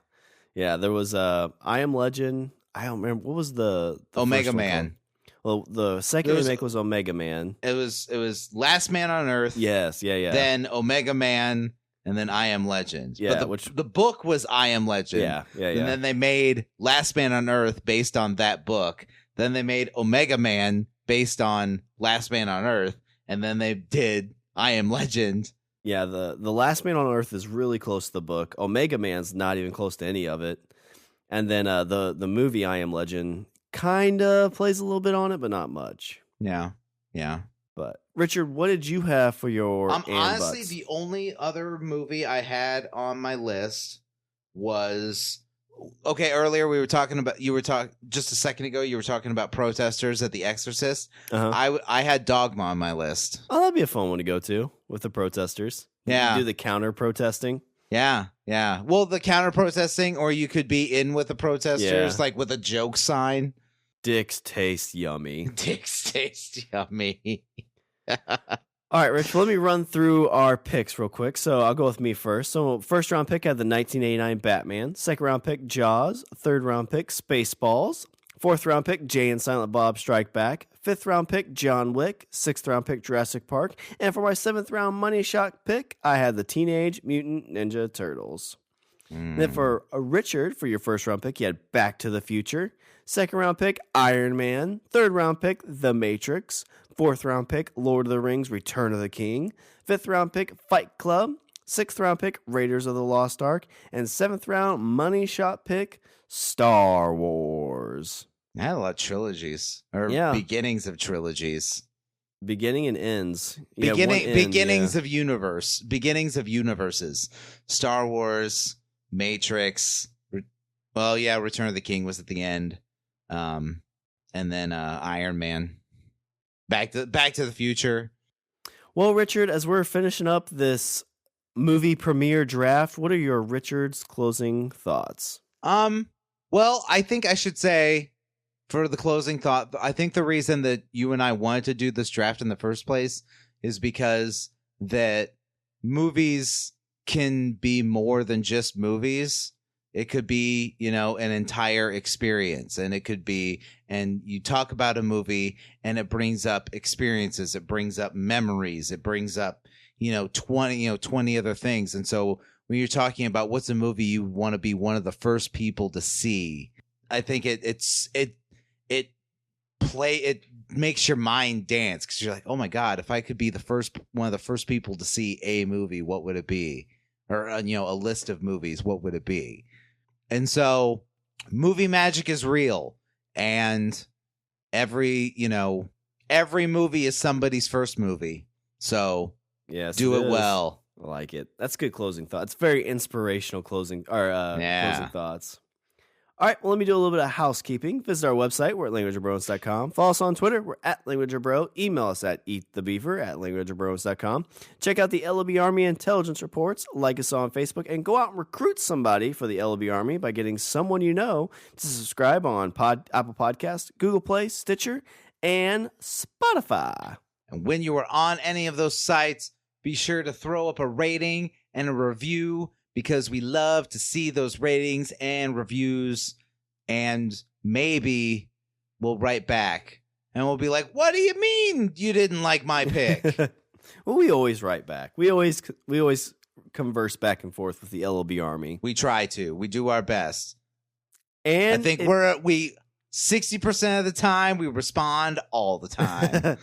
There was I Am Legend. I don't remember what was the
Omega Man.
Well, the second remake was Omega Man.
It was Last Man on Earth.
Yes, yeah.
Then Omega Man, and then I Am Legend.
Yeah,
but the book was I Am Legend.
Yeah.
And then they made Last Man on Earth based on that book. Then they made Omega Man based on Last Man on Earth, and then they did I Am Legend.
Yeah, the Last Man on Earth is really close to the book. Omega Man's not even close to any of it. And then the movie I Am Legend kind of plays a little bit on it, but not much.
Yeah.
But Richard, what did you have for your?
Honestly, the only other movie I had on my list was earlier we were talking about just a second ago. You were talking about protesters at The Exorcist.
Uh-huh.
I had Dogma on my list.
Oh, that'd be a fun one to go to with the protesters.
Yeah,
do the counter protesting.
Yeah. Well, the counter protesting, or you could be in with the protesters, like with a joke sign.
Dicks taste yummy.
Dicks taste yummy.
All right, Rich, let me run through our picks real quick. So I'll go with me first. So first round pick, I had the 1989 Batman. Second round pick, Jaws. Third round pick, Spaceballs. Fourth round pick, Jay and Silent Bob Strike Back. Fifth round pick, John Wick. Sixth round pick, Jurassic Park. And for my seventh round money shot pick, I had the Teenage Mutant Ninja Turtles. And then for Richard, for your first round pick, you had Back to the Future. Second round pick, Iron Man. Third round pick, The Matrix. Fourth round pick, Lord of the Rings, Return of the King. Fifth round pick, Fight Club. Sixth round pick, Raiders of the Lost Ark. And seventh round money shot pick, Star Wars.
I had a lot of trilogies, or beginnings of trilogies.
Beginning and ends.
Beginnings of universes. Star Wars, Matrix. Return of the King was at the end. And then Iron Man. Back to the Future.
Well, Richard, as we're finishing up this movie premiere draft, what are your Richard's closing thoughts?
Well, I think I should say, for the closing thought, I think the reason that you and I wanted to do this draft in the first place is because that movies can be more than just movies. It could be, an entire experience, and it could be, and you talk about a movie and it brings up experiences. It brings up memories. It brings up, 20 other things. And so when you're talking about what's a movie you want to be one of the first people to see, I think it makes your mind dance, because you're like, oh my God, if I could be one of the first people to see a movie, what would it be? Or, a list of movies, what would it be? And so movie magic is real, and every movie is somebody's first movie. So
yes,
do it well.
I like it. That's a good closing thought. It's very inspirational closing thoughts. All right, well, let me do a little bit of housekeeping. Visit our website. We're at languageofbromance.com. Follow us on Twitter. We're at languageofbro. Email us at eatthebeaver@languageofbromance.com. Check out the LOB Army intelligence reports. Like us on Facebook. And go out and recruit somebody for the LOB Army by getting someone you know to subscribe on Apple Podcasts, Google Play, Stitcher, and Spotify.
And when you are on any of those sites, be sure to throw up a rating and a review, because we love to see those ratings and reviews, and maybe we'll write back and we'll be like, what do you mean you didn't like my pick?
Well, we always write back. We always converse back and forth with the LOB Army.
We try to. We do our best.
And
I think 60% of the time we respond all the time.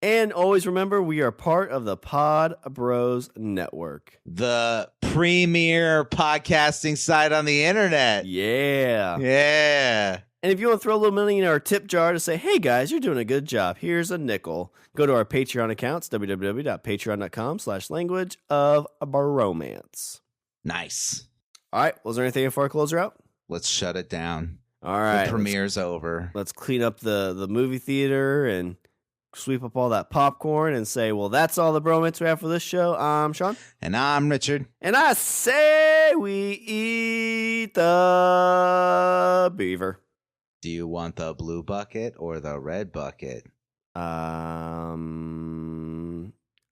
And always remember, we are part of the Pod Bros Network,
the premier podcasting site on the internet.
Yeah. And if you want to throw a little money in our tip jar to say, hey guys, you're doing a good job, here's a nickel, go to our Patreon accounts, www.patreon.com/languageofbromance.
Nice.
All right. Was there anything before I close her out?
Let's shut it down.
All right.
The premiere's over.
Let's clean up the movie theater and sweep up all that popcorn and say, well, that's all the bromance we have for this show. I'm Shawn.
And I'm Richard.
And I say we eat the beaver.
Do you want the blue bucket or the red bucket?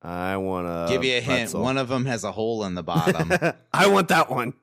I want to
give you a hint. One of them has a hole in the bottom.
I want that one.